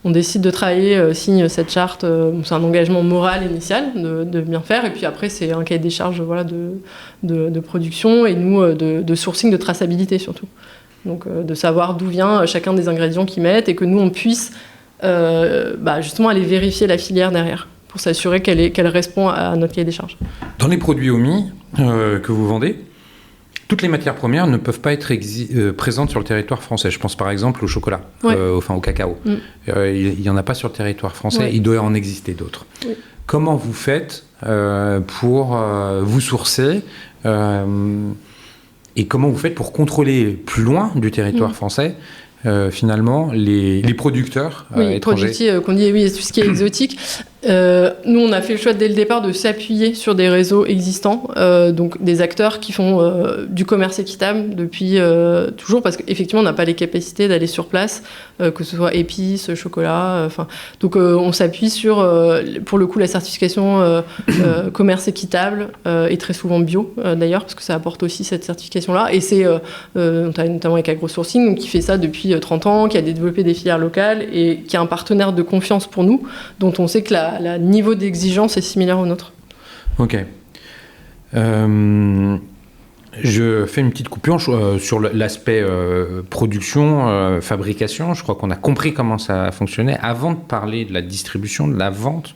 décide de travailler signent cette charte. C'est un engagement moral initial de bien faire. Et puis après, c'est un cahier des charges de production et nous de sourcing, de traçabilité surtout. Donc de savoir d'où vient chacun des ingrédients qu'ils mettent et que nous, on puisse justement aller vérifier la filière derrière pour s'assurer qu'elle répond à notre cahier des charges. Dans les produits OMI que vous vendez, toutes les matières premières ne peuvent pas être présentes sur le territoire français. Je pense par exemple au chocolat, au cacao. Il n'y en a pas sur le territoire français, il doit en exister d'autres. Oui. Comment vous faites pour vous sourcer et comment vous faites pour contrôler plus loin du territoire français finalement les producteurs étrangers. Qu'on dit, tout ce qui est exotique. Nous, on a fait le choix dès le départ de s'appuyer sur des réseaux existants, donc des acteurs qui font du commerce équitable depuis toujours, parce qu'effectivement, on n'a pas les capacités d'aller sur place, que ce soit épices, chocolat. Donc, on s'appuie sur, pour le coup, la certification commerce équitable et très souvent bio, d'ailleurs, parce que ça apporte aussi cette certification-là. Et c'est notamment avec AgroSourcing, donc, qui fait ça depuis 30 ans, qui a développé des filières locales et qui a un partenaire de confiance pour nous, dont on sait que le niveau d'exigence est similaire au nôtre. Ok. Je fais une petite coupure sur l'aspect production, fabrication. Je crois qu'on a compris comment ça fonctionnait. Avant de parler de la distribution, de la vente,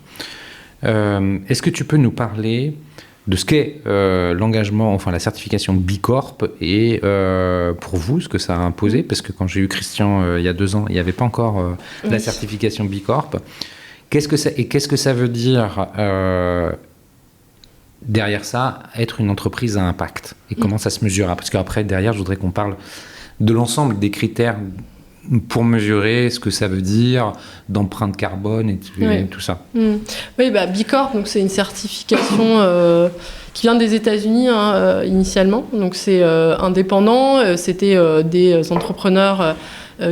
est-ce que tu peux nous parler de ce qu'est l'engagement, enfin la certification Bicorp et pour vous, ce que ça a imposé? Parce que quand j'ai eu Christian il y a 2 ans, il n'y avait pas encore la certification Bicorp. Qu'est-ce que ça veut dire derrière ça, être une entreprise à impact? Et comment ça se mesurera? Parce qu'après, derrière, je voudrais qu'on parle de l'ensemble des critères pour mesurer ce que ça veut dire d'empreinte carbone et tout ça. Oui, Bicorp, donc c'est une certification qui vient des États-Unis initialement. Donc c'est indépendant. C'était des entrepreneurs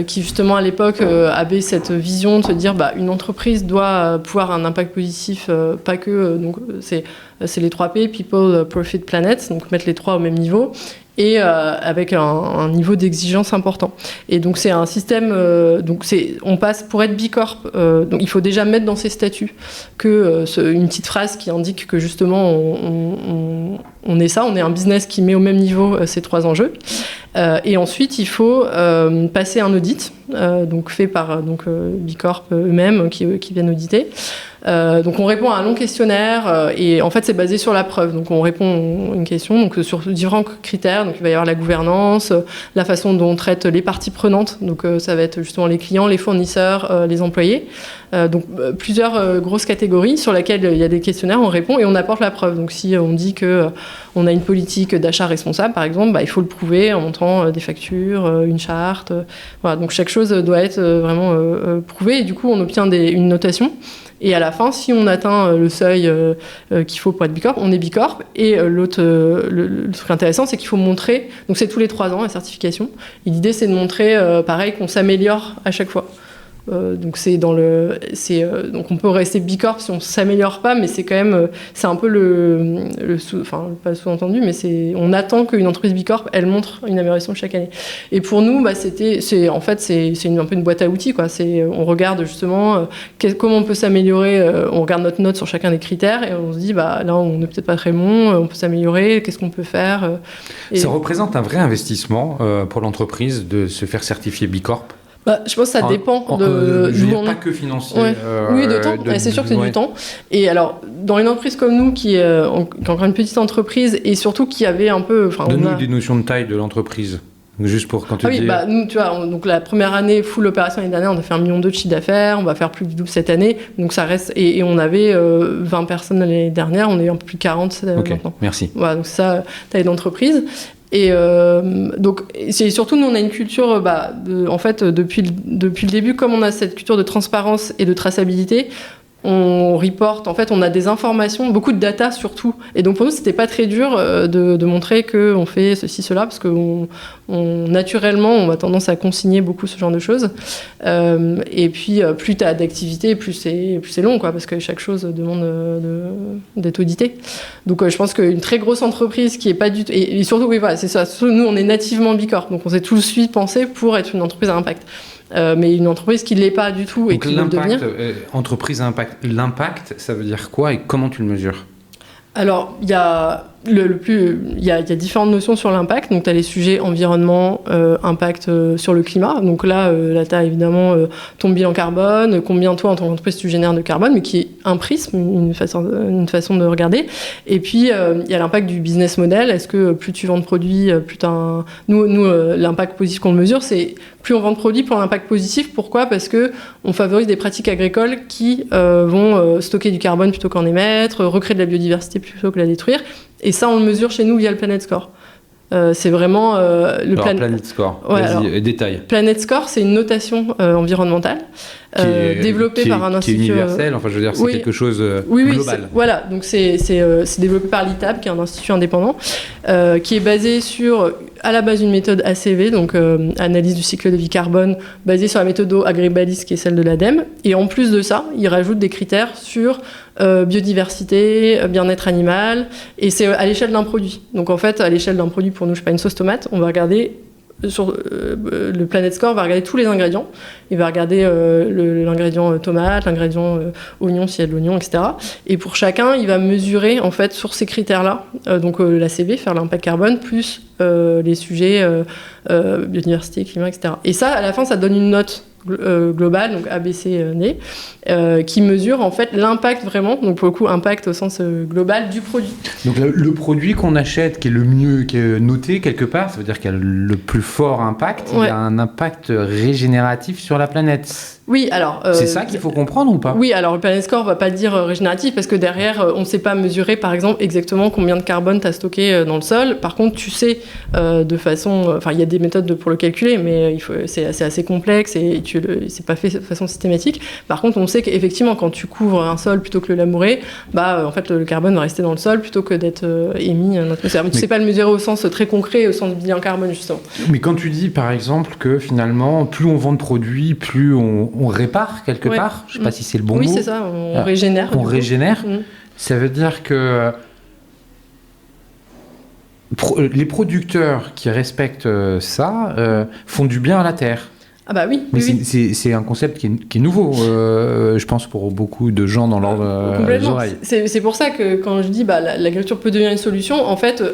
qui justement à l'époque avaient cette vision de se dire une entreprise doit pouvoir un impact positif, pas que donc c'est les 3 P, People, Profit, Planet, donc mettre les 3 au même niveau. Et avec un niveau d'exigence important. Et donc c'est un système, on passe pour être Bicorp, donc il faut déjà mettre dans ses statuts une petite phrase qui indique que justement on est ça, on est un business qui met au même niveau ces 3 enjeux. Et ensuite il faut passer un audit, donc fait par Bicorp eux-mêmes qui viennent auditer. Donc on répond à un long questionnaire et en fait c'est basé sur la preuve. Donc on répond à une question donc sur différents critères. Donc il va y avoir la gouvernance, la façon dont on traite les parties prenantes. Donc ça va être justement les clients, les fournisseurs, les employés. Donc plusieurs grosses catégories sur lesquelles il y a des questionnaires, on répond et on apporte la preuve. Donc si on dit que on a une politique d'achat responsable par exemple, il faut le prouver en montrant des factures, une charte. Voilà, donc chaque chose doit être vraiment prouvée et du coup on obtient une notation. Et à la fin, si on atteint le seuil qu'il faut pour être Bicorp, on est Bicorp. Et le truc intéressant, c'est qu'il faut montrer, donc c'est tous les 3 ans la certification. Et l'idée, c'est de montrer, pareil, qu'on s'améliore à chaque fois. Donc donc on peut rester Bicorp si on s'améliore pas, mais c'est quand même c'est un peu pas le sous-entendu, mais on attend qu'une entreprise Bicorp elle montre une amélioration chaque année. Et pour nous c'est un peu une boîte à outils quoi. On regarde justement comment on peut s'améliorer, on regarde notre note sur chacun des critères et on se dit là on n'est peut-être pas très bon, on peut s'améliorer, qu'est-ce qu'on peut faire. Ça représente un vrai investissement pour l'entreprise de se faire certifier Bicorp. Je pense que ça dépend pas que financier. Oui, de temps. C'est sûr que c'est du temps. Et alors, dans une entreprise comme nous, qui est encore une petite entreprise, et surtout qui avait un peu... Donne-nous des notions de taille de l'entreprise. Juste pour quand tu dis... nous, tu vois, donc la première année, full opération l'année dernière, on a fait 1,2 million de chiffre d'affaires, on va faire plus du double cette année. Donc ça reste... Et on avait 20 personnes l'année dernière, on est un peu plus de 40 maintenant. Merci. Voilà, donc ça, taille d'entreprise. Et donc c'est surtout nous on a une culture en fait depuis le début, comme on a cette culture de transparence et de traçabilité, on reporte, en fait, on a des informations, beaucoup de data surtout. Et donc pour nous, c'était pas très dur de montrer qu'on fait ceci, cela, parce que naturellement, on a tendance à consigner beaucoup ce genre de choses. Et puis, plus tu as d'activité, plus c'est long, quoi, parce que chaque chose demande d'être auditée. Donc je pense qu'une très grosse entreprise qui est pas du tout... Et surtout, oui, voilà, c'est ça. Surtout, nous, on est nativement Bicorp, donc on s'est tout de suite pensé pour être une entreprise à impact. Mais une entreprise qui ne l'est pas du tout et donc qui veut le devenir. Entreprise à impact. L'impact, ça veut dire quoi et comment tu le mesures? Alors, il y a il y a différentes notions sur l'impact. Donc, tu as les sujets environnement, impact sur le climat. Donc là tu as évidemment ton bilan carbone, combien toi, en tant qu'entreprise, tu génères de carbone, mais qui est un prisme, une façon de regarder. Et puis, il y a l'impact du business model. Est-ce que plus tu vends de produits, plus tu as Nous, l'impact positif qu'on mesure, c'est plus on vend de produits, plus on a un impact positif. Pourquoi ? Parce qu'on favorise des pratiques agricoles qui vont stocker du carbone plutôt qu'en émettre, recréer de la biodiversité plutôt que la détruire. Et ça, on le mesure chez nous via le Planet Score. C'est vraiment Planet Score. Ouais, vas-y, détail. Planet Score, c'est une notation environnementale développée par un institut. Qui est universel, enfin je veux dire, c'est quelque chose global. Voilà, donc c'est développé par l'ITAB, qui est un institut indépendant, qui est basé sur, à la base, une méthode ACV, donc analyse du cycle de vie carbone, basée sur la méthode Agribalis, qui est celle de l'ADEME. Et en plus de ça, il rajoute des critères sur biodiversité, bien-être animal, et c'est à l'échelle d'un produit. Donc en fait, à l'échelle d'un produit, pour nous, je sais pas, une sauce tomate, on va regarder sur le Planet Score, va regarder tous les ingrédients. Il va regarder l'ingrédient tomate, l'ingrédient oignon, s'il y a de l'oignon, etc. Et pour chacun, il va mesurer, en fait, sur ces critères-là, donc l'ACV, faire l'impact carbone, plus les sujets biodiversité, climat, etc. Et ça, à la fin, ça donne une note globale, donc ABCD, qui mesure en fait l'impact vraiment, donc pour le coup impact au sens global du produit. Donc le produit qu'on achète, qui est le mieux, qui est noté quelque part, ça veut dire qu'il y a le plus fort impact, il y a un impact régénératif sur la planète. Oui, alors... c'est ça qu'il faut comprendre ou pas ? Oui, alors le Planet Score ne va pas dire régénératif, parce que derrière, on ne sait pas mesurer, par exemple, exactement combien de carbone tu as stocké dans le sol. Par contre, tu sais de façon... Enfin, il y a des méthodes pour le calculer, mais c'est assez complexe et c'est pas fait de façon systématique. Par contre, on sait qu'effectivement, quand tu couvres un sol plutôt que le labourer, en fait, le carbone va rester dans le sol plutôt que d'être émis en atmosphère. Mais tu ne sais pas le mesurer au sens très concret, au sens du bilan carbone, justement. Mais quand tu dis, par exemple, que finalement, plus on vend de produits, plus on répare quelque part, je ne sais pas si c'est le bon mot. Oui, c'est ça, on régénère. On régénère. Ça veut dire que les producteurs qui respectent ça font du bien à la terre. Ah bah oui. Mais c'est un concept qui est nouveau, je pense, pour beaucoup de gens dans leurs oreilles. C'est pour ça que quand je dis l'agriculture peut devenir une solution, en fait,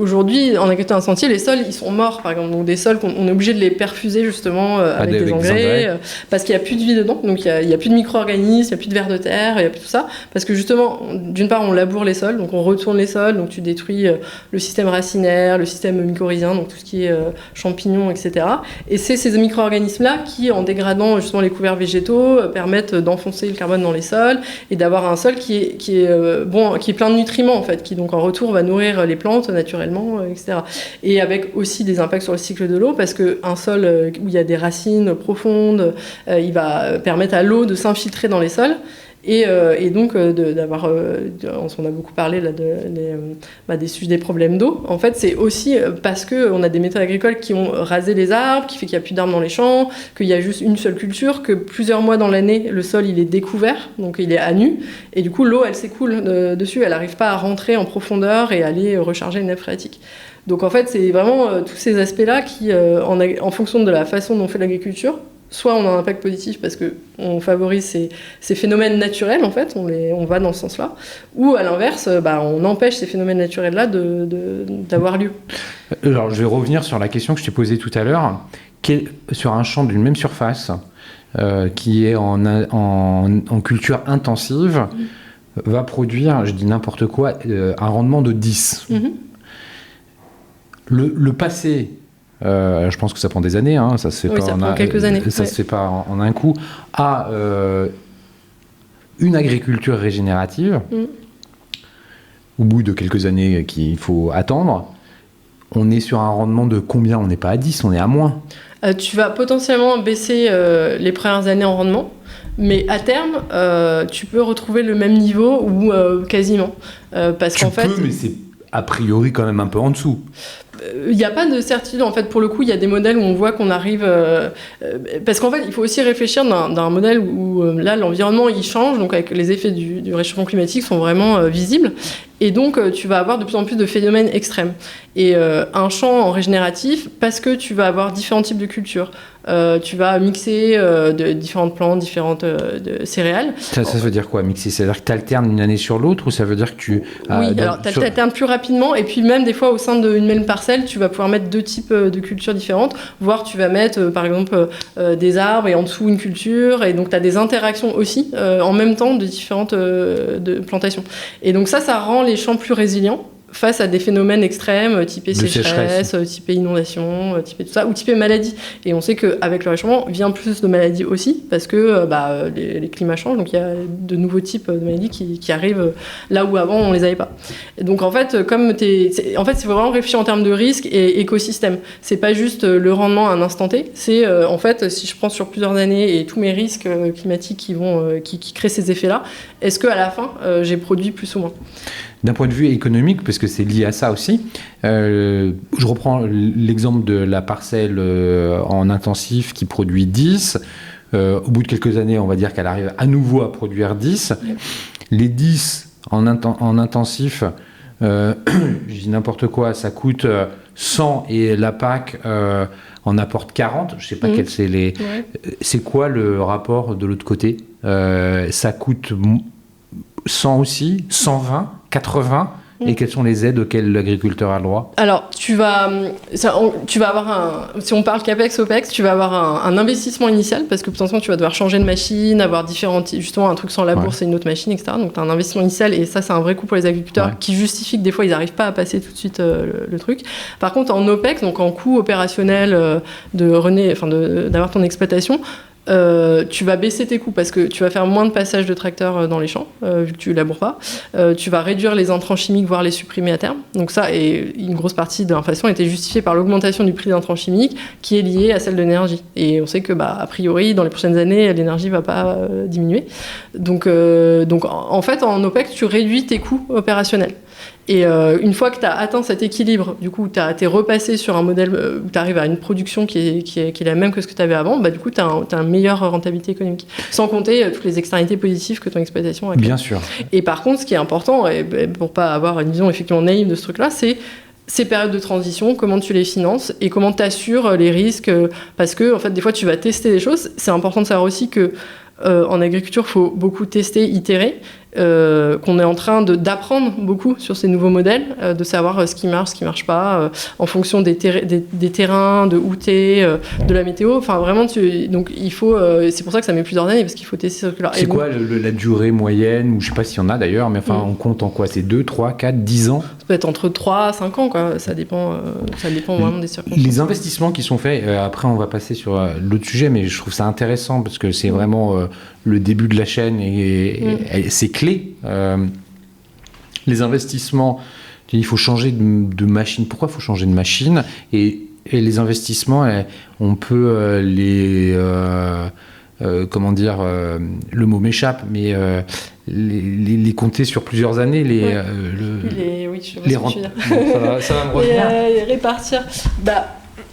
aujourd'hui, en agriculture intensive, les sols, ils sont morts, par exemple. Donc des sols qu'on est obligé de les perfuser, justement, avec des engrais, parce qu'il n'y a plus de vie dedans. Donc il n'y a plus de micro-organismes, il n'y a plus de vers de terre, il n'y a plus tout ça. Parce que justement, d'une part, on laboure les sols, donc on retourne les sols, donc tu détruis le système racinaire, le système mycorhizien, donc tout ce qui est champignons, etc. Et c'est ces micro-organismes là qui, en dégradant justement les couverts végétaux, permettent d'enfoncer le carbone dans les sols et d'avoir un sol qui est plein de nutriments en fait, qui donc en retour va nourrir les plantes naturellement, etc. Et avec aussi des impacts sur le cycle de l'eau, parce qu'un sol où il y a des racines profondes, il va permettre à l'eau de s'infiltrer dans les sols. Et donc d'avoir, on a beaucoup parlé là des sujets des problèmes d'eau. En fait, c'est aussi parce que on a des méthodes agricoles qui ont rasé les arbres, qui fait qu'il y a plus d'arbres dans les champs, qu'il y a juste une seule culture, que plusieurs mois dans l'année le sol il est découvert, donc il est à nu, et du coup l'eau elle s'écoule dessus, elle n'arrive pas à rentrer en profondeur et aller recharger une nappe phréatique. Donc en fait, c'est vraiment tous ces aspects-là qui, en fonction de la façon dont on fait l'agriculture, soit on a un impact positif parce qu'on favorise ces phénomènes naturels, en fait, on va dans ce sens-là, ou à l'inverse, on empêche ces phénomènes naturels-là d'avoir lieu. Alors, je vais revenir sur la question que je t'ai posée tout à l'heure. Sur un champ d'une même surface, qui est en culture intensive, va produire, je dis n'importe quoi, un rendement de 10. Le passé... je pense que ça prend des années, ça se fait pas ça prend quelques années. Ça se fait pas en un coup. À une agriculture régénérative, au bout de quelques années qu'il faut attendre, on est sur un rendement de combien ? On n'est pas à 10, on est à moins. Tu vas potentiellement baisser les premières années en rendement, mais à terme, tu peux retrouver le même niveau ou quasiment. Parce qu'en fait, mais c'est a priori quand même un peu en dessous. Il n'y a pas de certitude, en fait, pour le coup, il y a des modèles où on voit qu'on arrive... parce qu'en fait, il faut aussi réfléchir d'un modèle où là, l'environnement, il change, donc avec les effets du réchauffement climatique sont vraiment visibles, et donc tu vas avoir de plus en plus de phénomènes extrêmes. Et un champ en régénératif, parce que tu vas avoir différents types de cultures, tu vas mixer de différentes plantes, différentes céréales. Ça veut dire quoi, mixer? C'est-à-dire que tu alternes une année sur l'autre, ou ça veut dire que tu... Oui, alors tu alternes plus rapidement, et puis même des fois au sein d'une même parcelle, tu vas pouvoir mettre 2 types de cultures différentes, voire tu vas mettre par exemple des arbres et en dessous une culture, et donc tu as des interactions aussi en même temps de différentes de plantations. Et donc ça rend les champs plus résilients face à des phénomènes extrêmes, typés sécheresse, typés inondation, typés tout ça, ou typés maladie. Et on sait qu'avec le réchauffement vient plus de maladies aussi, parce que les climats changent, donc il y a de nouveaux types de maladies qui arrivent là où avant on les avait pas. Et donc en fait, c'est vraiment réfléchir en termes de risque et écosystème. C'est pas juste le rendement à un instant T, c'est en fait, si je prends sur plusieurs années et tous mes risques climatiques qui créent ces effets-là, est-ce qu'à la fin, j'ai produit plus ou moins? D'un point de vue économique, parce que c'est lié à ça aussi, je reprends l'exemple de la parcelle en intensif qui produit 10. Au bout de quelques années, on va dire qu'elle arrive à nouveau à produire 10. Les 10 en intensif, je dis n'importe quoi, ça coûte 100 et la PAC en apporte 40. Je ne sais pas quels c'est les... C'est quoi le rapport de l'autre côté? Ça coûte 100 aussi, 120, 80, et quelles sont les aides auxquelles l'agriculteur a le droit? Alors, tu vas avoir si on parle CAPEX, OPEX, tu vas avoir un investissement initial, parce que potentiellement tu vas devoir changer de machine, avoir justement un truc sans labour, c'est une autre machine, etc. Donc tu as un investissement initial, et ça c'est un vrai coût pour les agriculteurs qui justifie que des fois ils n'arrivent pas à passer tout de suite le truc. Par contre, en OPEX, donc en coût opérationnel d'avoir ton exploitation, tu vas baisser tes coûts parce que tu vas faire moins de passages de tracteurs dans les champs, vu que tu laboures pas. Tu vas réduire les intrants chimiques, voire les supprimer à terme. Donc ça, et une grosse partie de l'inflation était justifiée par l'augmentation du prix d'intrants chimiques qui est liée à celle de l'énergie. Et on sait que, a priori, dans les prochaines années, l'énergie va pas diminuer. Donc en fait, en OPEX, tu réduis tes coûts opérationnels. Et une fois que tu as atteint cet équilibre, du coup, tu es repassé sur un modèle où tu arrives à une production qui est la même que ce que tu avais avant, du coup, tu as une meilleure rentabilité économique. Sans compter toutes les externalités positives que ton exploitation a. Bien sûr. Et par contre, ce qui est important, et pour pas avoir une vision effectivement naïve de ce truc-là, c'est ces périodes de transition, comment tu les finances et comment tu assures les risques. Parce que, en fait, des fois, tu vas tester des choses. C'est important de savoir aussi que en agriculture, il faut beaucoup tester, itérer. Qu'on est en train d'apprendre beaucoup sur ces nouveaux modèles, de savoir ce qui marche pas, en fonction des terrains, de où t'es, de la météo. Enfin, vraiment, donc il faut. C'est pour ça que ça met plusieurs années, parce qu'il faut tester ce truc-là. C'est quoi la durée moyenne, ou je sais pas s'il y en a d'ailleurs, mais enfin, on compte en quoi? C'est 2, 3, 4, 10 ans? Ça peut être entre 3 à 5 ans, quoi. Ça dépend vraiment des circonstances. Les investissements qui sont faits, après on va passer sur l'autre sujet, mais je trouve ça intéressant parce que c'est vraiment le début de la chaîne et c'est clé. Les investissements, il faut changer de machine. Pourquoi il faut changer de machine? Et les investissements, on peut comment dire, le mot m'échappe, mais les compter sur plusieurs années, ça va me revenir. Les répartir.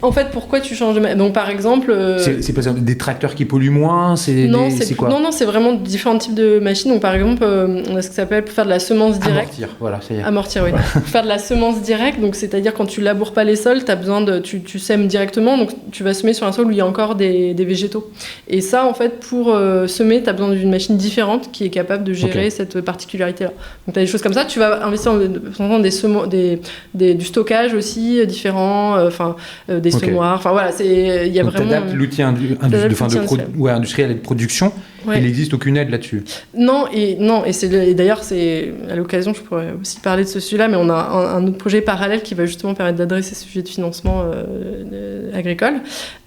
En fait, pourquoi tu changes de machine? Donc, par exemple... C'est pas des tracteurs qui polluent moins? C'est quoi? Non, c'est vraiment différents types de machines. Donc, par exemple, on a ce que ça s'appelle faire de la semence directe. Amortir, voilà, ça y est. Amortir, oui. Faire de la semence directe, donc c'est-à-dire quand tu laboures pas les sols, t'as besoin tu sèmes directement, donc tu vas semer sur un sol où il y a encore des végétaux. Et ça, en fait, pour semer, t'as besoin d'une machine différente qui est capable de gérer cette particularité-là. Donc, t'as des choses comme ça. Tu vas investir dans du stockage aussi différent, des semoirs, enfin voilà, il y a vraiment... T'adaptes l'outil industriel et de production, il n'existe aucune aide là-dessus. Non, et d'ailleurs, à l'occasion, je pourrais aussi parler de ce sujet-là, mais on a un autre projet parallèle qui va justement permettre d'adresser ce sujet de financement agricole.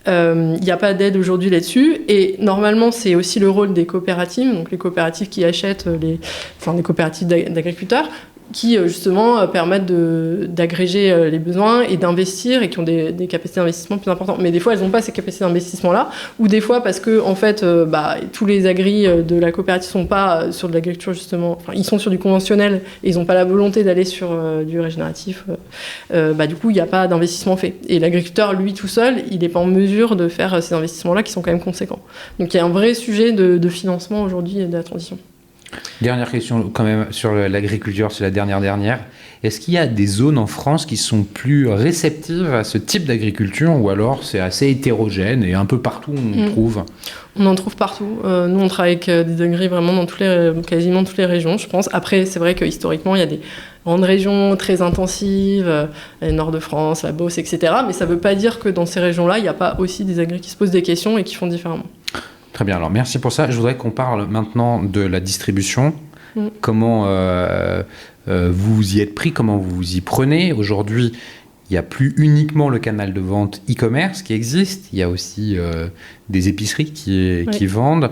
Il n'y a pas d'aide aujourd'hui là-dessus, et normalement, c'est aussi le rôle des coopératives, donc les coopératives qui achètent, les coopératives d'agriculteurs, qui justement permettent d'agréger les besoins et d'investir et qui ont des capacités d'investissement plus importantes. Mais des fois, elles n'ont pas ces capacités d'investissement-là, ou des fois parce que en fait, tous les agris de la coopérative sont pas sur de l'agriculture justement, ils sont sur du conventionnel et ils n'ont pas la volonté d'aller sur du régénératif. Du coup, il n'y a pas d'investissement fait. Et l'agriculteur, lui tout seul, il n'est pas en mesure de faire ces investissements-là qui sont quand même conséquents. Donc il y a un vrai sujet de financement aujourd'hui de la transition. Dernière question quand même sur l'agriculture, c'est la dernière. Est-ce qu'il y a des zones en France qui sont plus réceptives à ce type d'agriculture ou alors c'est assez hétérogène et un peu partout on trouve? On en trouve partout. Nous, on travaille avec des agris vraiment dans quasiment toutes les régions, je pense. Après, c'est vrai que historiquement, il y a des grandes régions très intensives, le nord de France, la Beauce, etc. Mais ça ne veut pas dire que dans ces régions-là, il n'y a pas aussi des agris qui se posent des questions et qui font différemment. Très bien, alors merci pour ça. Je voudrais qu'on parle maintenant de la distribution. Comment vous y êtes pris, comment vous vous y prenez. Aujourd'hui, il n'y a plus uniquement le canal de vente e-commerce qui existe, il y a aussi des épiceries qui vendent.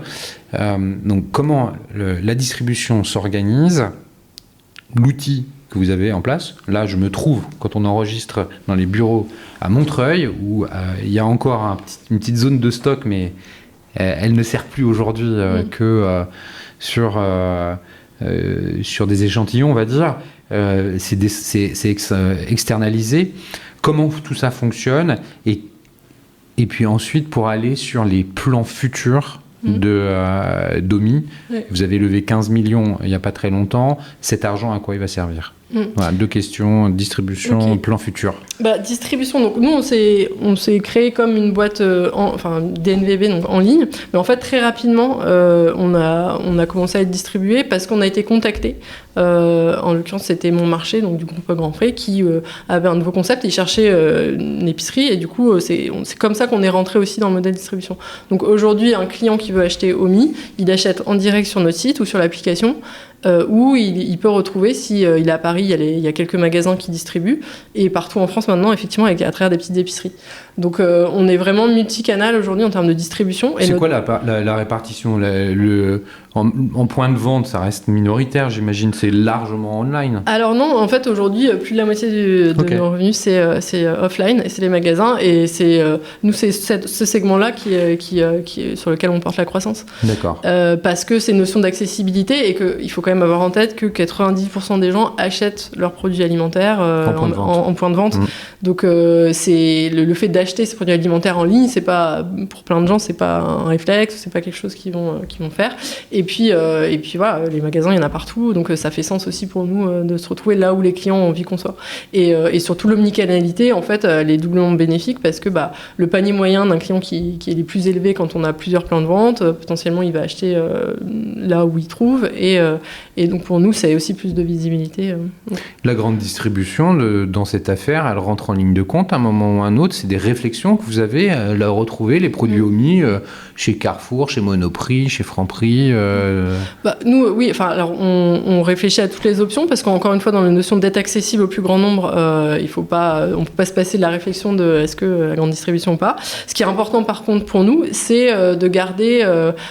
Donc comment la distribution s'organise, l'outil que vous avez en place. Là, je me trouve, quand on enregistre dans les bureaux à Montreuil, où il y a encore une petite zone de stock, mais elle ne sert plus aujourd'hui que sur des échantillons, on va dire. C'est externalisé. Comment tout ça fonctionne et puis ensuite, pour aller sur les plans futurs de Domi, vous avez levé 15 millions il n'y a pas très longtemps. Cet argent, à quoi il va servir? Voilà, 2 questions, distribution, plan futur. Distribution, donc nous on s'est créé comme une boîte DNVB, donc en ligne, mais en fait très rapidement on a commencé à être distribué parce qu'on a été contacté, en l'occurrence c'était Mon Marché, donc du groupe Grand Frais, qui avait un nouveau concept, et il cherchait une épicerie, et du coup c'est comme ça qu'on est rentré aussi dans le modèle distribution. Donc aujourd'hui, un client qui veut acheter Omi, il achète en direct sur notre site ou sur l'application, où il peut retrouver, si il est à Paris, il y a quelques magasins qui distribuent, et partout en France maintenant, effectivement, à travers des petites épiceries. Donc on est vraiment multicanal aujourd'hui en termes de distribution. C'est quoi la répartition? En point de vente, ça reste minoritaire, j'imagine, c'est largement online. Alors non, en fait aujourd'hui, plus de la moitié de nos revenus c'est offline, et c'est les magasins, et nous c'est ce segment-là qui sur lequel on porte la croissance. D'accord. Parce que c'est une notion d'accessibilité, et qu'il faut quand même avoir en tête que 90% des gens achètent leurs produits alimentaires en point de vente. Donc c'est le fait d'acheter ces produits alimentaires en ligne, c'est pas, pour plein de gens, c'est pas un réflexe, c'est pas quelque chose qu'ils vont faire. Et puis voilà, les magasins, il y en a partout, donc ça fait sens aussi pour nous de se retrouver là où les clients ont envie qu'on soit. Et surtout l'omnicanalité, en fait, elle est doublement bénéfique, parce que le panier moyen d'un client qui est les plus élevé quand on a plusieurs plans de vente, potentiellement il va acheter là où il trouve, et donc pour nous c'est aussi plus de visibilité. La grande distribution dans cette affaire, elle rentre en ligne de compte à un moment ou à un autre. C'est des réflexions que vous avez à retrouver les produits Omi chez Carrefour, chez Monoprix, chez Franprix. Nous, oui, alors on réfléchit à toutes les options, parce qu'encore une fois, dans la notion d'être accessible au plus grand nombre, on peut pas se passer de la réflexion de est-ce que la grande distribution ou pas. Ce qui est important par contre pour nous, c'est de garder,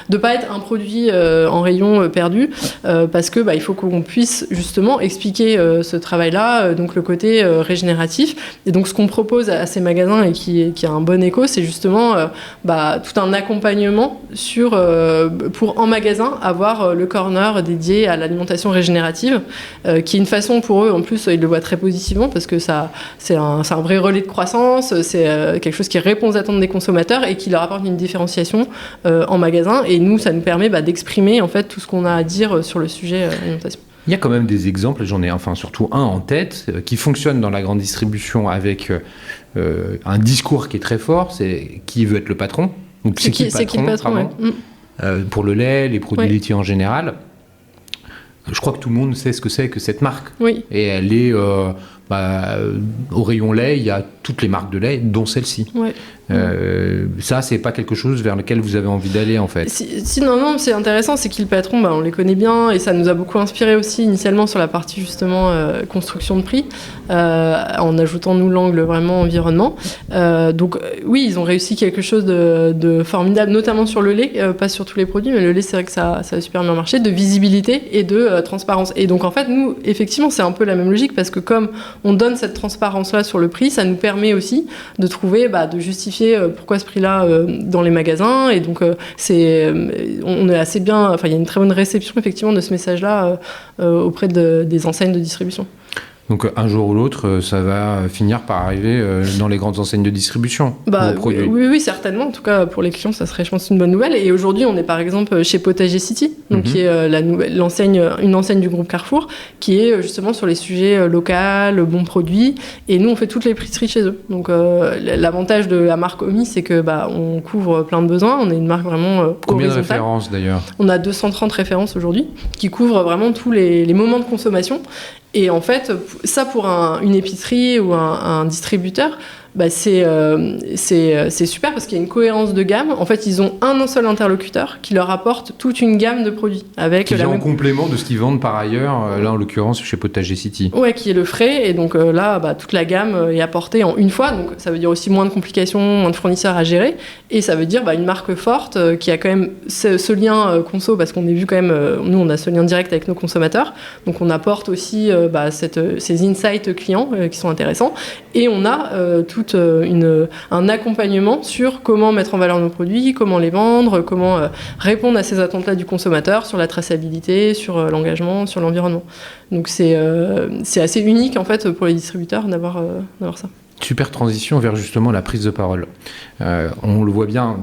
de pas être un produit en rayon perdu, parce que il faut qu'on puisse justement expliquer ce travail-là, donc le côté régénératif. Et donc ce qu'on propose à ces magasins, et qui a un bon écho, c'est justement tout un accompagnement pour en magasin avoir le corner dédié à l'alimentation régénérative, qui est une façon pour eux, en plus ils le voient très positivement, parce que c'est un vrai relais de croissance, c'est quelque chose qui répond aux attentes des consommateurs et qui leur apporte une différenciation en magasin, et nous ça nous permet d'exprimer en fait tout ce qu'on a à dire sur le sujet alimentation. Il y a quand même des exemples, j'en ai surtout un en tête, qui fonctionne dans la grande distribution avec un discours qui est très fort, c'est qui veut être le patron. Donc c'est qui le patron, pour le lait, les produits laitiers en général. Je crois que tout le monde sait ce que c'est que cette marque. Oui. Et elle est au rayon lait, il y a toutes les marques de lait, dont celle-ci. Ouais. Ça, c'est pas quelque chose vers lequel vous avez envie d'aller, en fait. Non, c'est intéressant, c'est qu'Il Patron, on les connaît bien, et ça nous a beaucoup inspiré aussi initialement sur la partie justement construction de prix, en ajoutant nous l'angle vraiment environnement. Donc oui, ils ont réussi quelque chose de formidable, notamment sur le lait, pas sur tous les produits, mais le lait, c'est vrai que ça a super bien marché, de visibilité et de transparence. Et donc en fait, nous, effectivement, c'est un peu la même logique, parce que comme on donne cette transparence-là sur le prix, ça nous permet aussi de trouver, de justifier pourquoi ce prix-là dans les magasins. Et donc on est assez bien, il y a une très bonne réception effectivement de ce message-là auprès des enseignes de distribution. Donc un jour ou l'autre, ça va finir par arriver dans les grandes enseignes de distribution, vos produits. Oui, certainement. En tout cas, pour les clients, ça serait, je pense, une bonne nouvelle. Et aujourd'hui, on est par exemple chez Potager City, donc qui est une enseigne du groupe Carrefour, qui est justement sur les sujets locaux, bons produits. Et nous, on fait toutes les épiceries chez eux. Donc l'avantage de la marque Omi, c'est que on couvre plein de besoins. On est une marque vraiment Combien de horizontale. références d'ailleurs? On a 230 références aujourd'hui, qui couvrent vraiment tous les moments de consommation. Et en fait, ça pour une épicerie ou un distributeur, c'est super parce qu'il y a une cohérence de gamme. En fait, ils ont un seul interlocuteur qui leur apporte toute une gamme de produits. Qui vient en complément de ce qu'ils vendent par ailleurs, là en l'occurrence chez Potager City. Ouais, qui est le frais. Et donc là, toute la gamme est apportée en une fois. Donc ça veut dire aussi moins de complications, moins de fournisseurs à gérer. Et ça veut dire une marque forte qui a quand même ce lien conso, parce qu'on est vu quand même, nous on a ce lien direct avec nos consommateurs. Donc on apporte aussi ces insights clients qui sont intéressants. Et on a un accompagnement sur comment mettre en valeur nos produits, comment les vendre, comment répondre à ces attentes-là du consommateur sur la traçabilité, sur l'engagement, sur l'environnement. Donc c'est assez unique en fait pour les distributeurs d'avoir ça. Super transition vers justement la prise de parole. On le voit bien,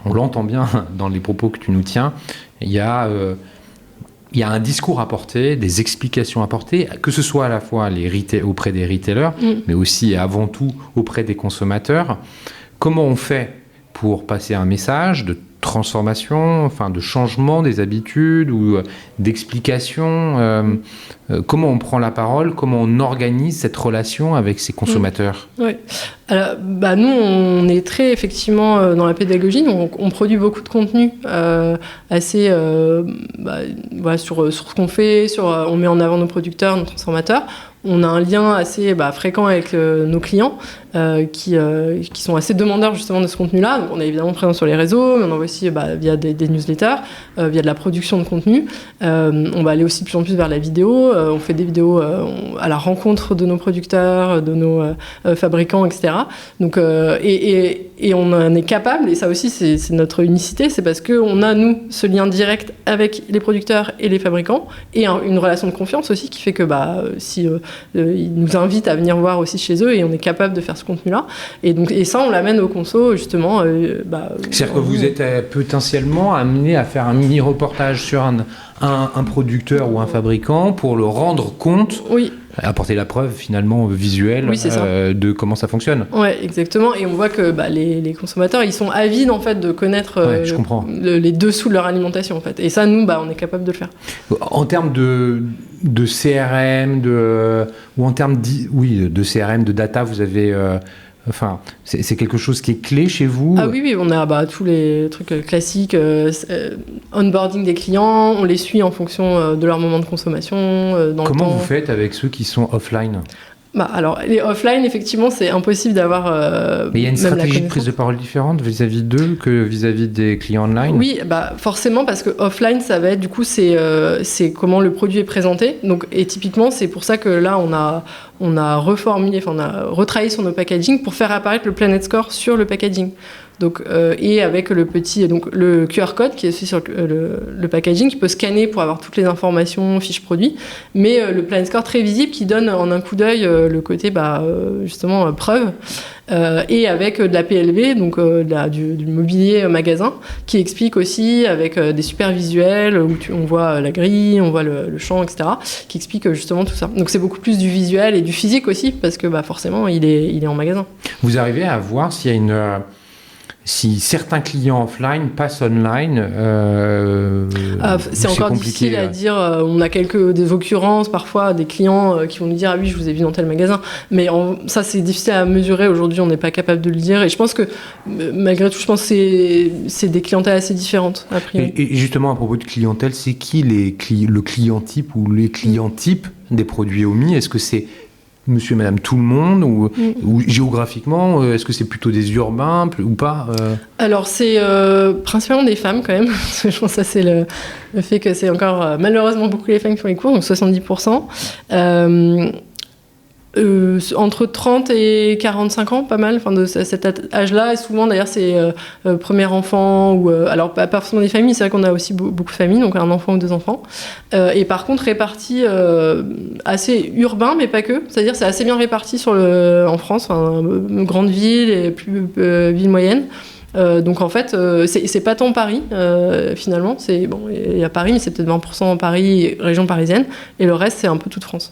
on l'entend bien dans les propos que tu nous tiens. Il y a un discours à porter, des explications à porter, que ce soit à la fois auprès des retailers, mais aussi et avant tout auprès des consommateurs. Comment on fait pour passer un message de transformation, de changement des habitudes ou d'explication? Comment on prend la parole? Comment on organise cette relation avec ses consommateurs? Oui. Alors, nous, on est très effectivement dans la pédagogie. Donc on produit beaucoup de contenu assez sur ce qu'on fait, on met en avant nos producteurs, nos transformateurs. On a un lien assez fréquent avec nos clients qui sont assez demandeurs justement de ce contenu-là. Donc on est évidemment présent sur les réseaux, mais on envoie aussi via des newsletters, via de la production de contenu. On va aller aussi de plus en plus vers la vidéo. On fait des vidéos à la rencontre de nos producteurs, de nos fabricants, etc. Donc, et on en est capable, et ça aussi c'est notre unicité, c'est parce qu'on a, nous, ce lien direct avec les producteurs et les fabricants, et une relation de confiance aussi qui fait que si ils nous invitent à venir voir aussi chez eux, et on est capable de faire ce contenu-là. Et ça, on l'amène au conso, justement. C'est-à-dire que vous êtes potentiellement amené à faire un mini-reportage sur un producteur ou un fabricant pour le rendre compte, apporter la preuve finalement visuelle de comment ça fonctionne. Ouais, exactement. Et on voit que les consommateurs, ils sont avides en fait de connaître les dessous de leur alimentation en fait. Et ça, nous, on est capable de le faire. En termes de CRM, ou en termes de CRM, de data, vous avez c'est quelque chose qui est clé chez vous? Ah oui, on a tous les trucs classiques, onboarding des clients, on les suit en fonction de leur moment de consommation, dans Comment le temps. vous faites avec ceux qui sont offline? Alors, les offline, effectivement, c'est impossible d'avoir... Mais il y a une stratégie de prise de parole différente vis-à-vis d'eux que vis-à-vis des clients online? Oui, forcément, parce que offline, ça va être, du coup, c'est comment le produit est présenté. Donc, et typiquement, c'est pour ça que là, on a reformulé, on a retravaillé sur nos packaging pour faire apparaître le Planet Score sur le packaging. Donc, et avec le QR code qui est aussi sur le packaging, qui peut scanner pour avoir toutes les informations, fiches produits, mais le Planet Score très visible qui donne en un coup d'œil le côté justement preuve, et avec de la PLV, donc du mobilier magasin, qui explique aussi avec des super visuels où on voit la grille, on voit le champ, etc., qui explique justement tout ça. Donc c'est beaucoup plus du visuel et du physique aussi, parce que forcément il est en magasin. Vous arrivez à voir s'il y a si certains clients offline passent online, c'est encore compliqué, difficile à dire. On a des occurrences, parfois, des clients qui vont nous dire « Ah oui, je vous ai vu dans tel magasin ». Mais ça, c'est difficile à mesurer. Aujourd'hui, on n'est pas capable de le dire. Et je pense que, malgré tout, c'est des clientèles assez différentes, a priori. Et justement, à propos de clientèle, c'est qui le client type ou les clients types des produits Omi? Est-ce que c'est monsieur et madame tout le monde ou géographiquement, est-ce que c'est plutôt des urbains ou pas Alors, c'est principalement des femmes, quand même. Je pense que ça, c'est le fait que c'est encore malheureusement beaucoup les femmes qui font les cours, donc 70%. Entre 30 et 45 ans, pas mal, de cet âge-là. Et souvent, d'ailleurs, c'est premier enfant, ou alors pas forcément des familles, c'est vrai qu'on a aussi beaucoup de familles, donc un enfant ou deux enfants. Et par contre, répartis assez urbain, mais pas que. C'est-à-dire, c'est assez bien réparti en France, grandes villes et plus villes moyennes. Donc en fait, c'est pas tant Paris, finalement. Il y a Paris, mais c'est peut-être 20% en Paris, région parisienne, et le reste, c'est un peu toute France.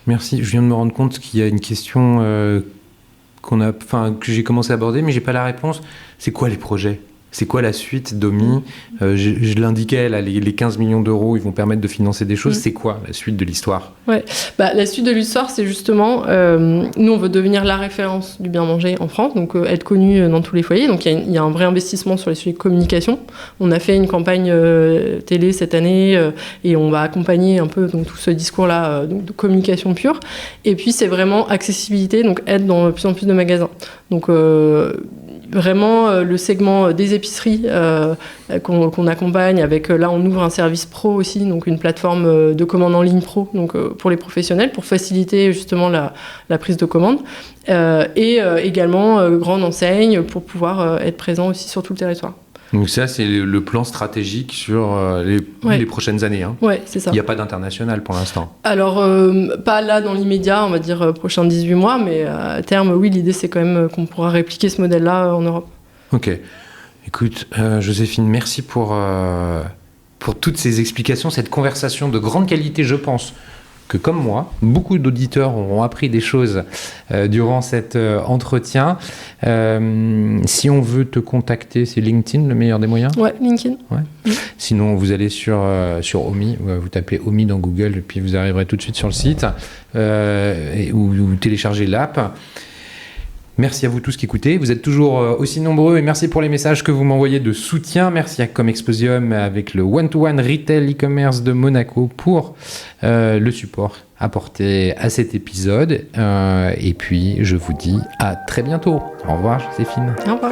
Merci. Je viens de me rendre compte qu'il y a une question que j'ai commencé à aborder, mais j'ai pas la réponse. C'est quoi les projets ? C'est quoi la suite d'Omi ? Je l'indiquais, là, les 15 millions d'euros, ils vont permettre de financer des choses. C'est quoi la suite de l'histoire ? Ouais. La suite de l'histoire, c'est justement, nous, on veut devenir la référence du bien manger en France, donc être connu dans tous les foyers. Donc il y a un vrai investissement sur les sujets de communication. On a fait une campagne télé cette année et on va accompagner un peu donc, tout ce discours-là de communication pure. Et puis c'est vraiment accessibilité, donc être dans de plus en plus de magasins. Donc vraiment le segment des épiceries qu'on accompagne avec, là on ouvre un service pro aussi, donc une plateforme de commande en ligne pro, donc pour les professionnels, pour faciliter justement la prise de commande, et également grande enseigne pour pouvoir être présent aussi sur tout le territoire. Donc ça, c'est le plan stratégique sur les prochaines années. Hein. Ouais, c'est ça. Il n'y a pas d'international pour l'instant. Alors, pas là dans l'immédiat, on va dire prochains 18 mois, mais à terme, oui, l'idée c'est quand même qu'on pourra répliquer ce modèle-là en Europe. Ok. Écoute, Joséphine, merci pour toutes ces explications, cette conversation de grande qualité, je pense que comme moi, beaucoup d'auditeurs auront appris des choses durant cet entretien. Si on veut te contacter, c'est LinkedIn le meilleur des moyens ? Ouais, LinkedIn. Ouais. Sinon, vous allez sur Omi, vous tapez Omi dans Google et puis vous arriverez tout de suite sur le site où vous téléchargez l'app. Merci à vous tous qui écoutez. Vous êtes toujours aussi nombreux et merci pour les messages que vous m'envoyez de soutien. Merci à Comexposium avec le one-to-one retail e-commerce de Monaco pour le support apporté à cet épisode. Et puis, je vous dis à très bientôt. Au revoir, Joséphine. Au revoir.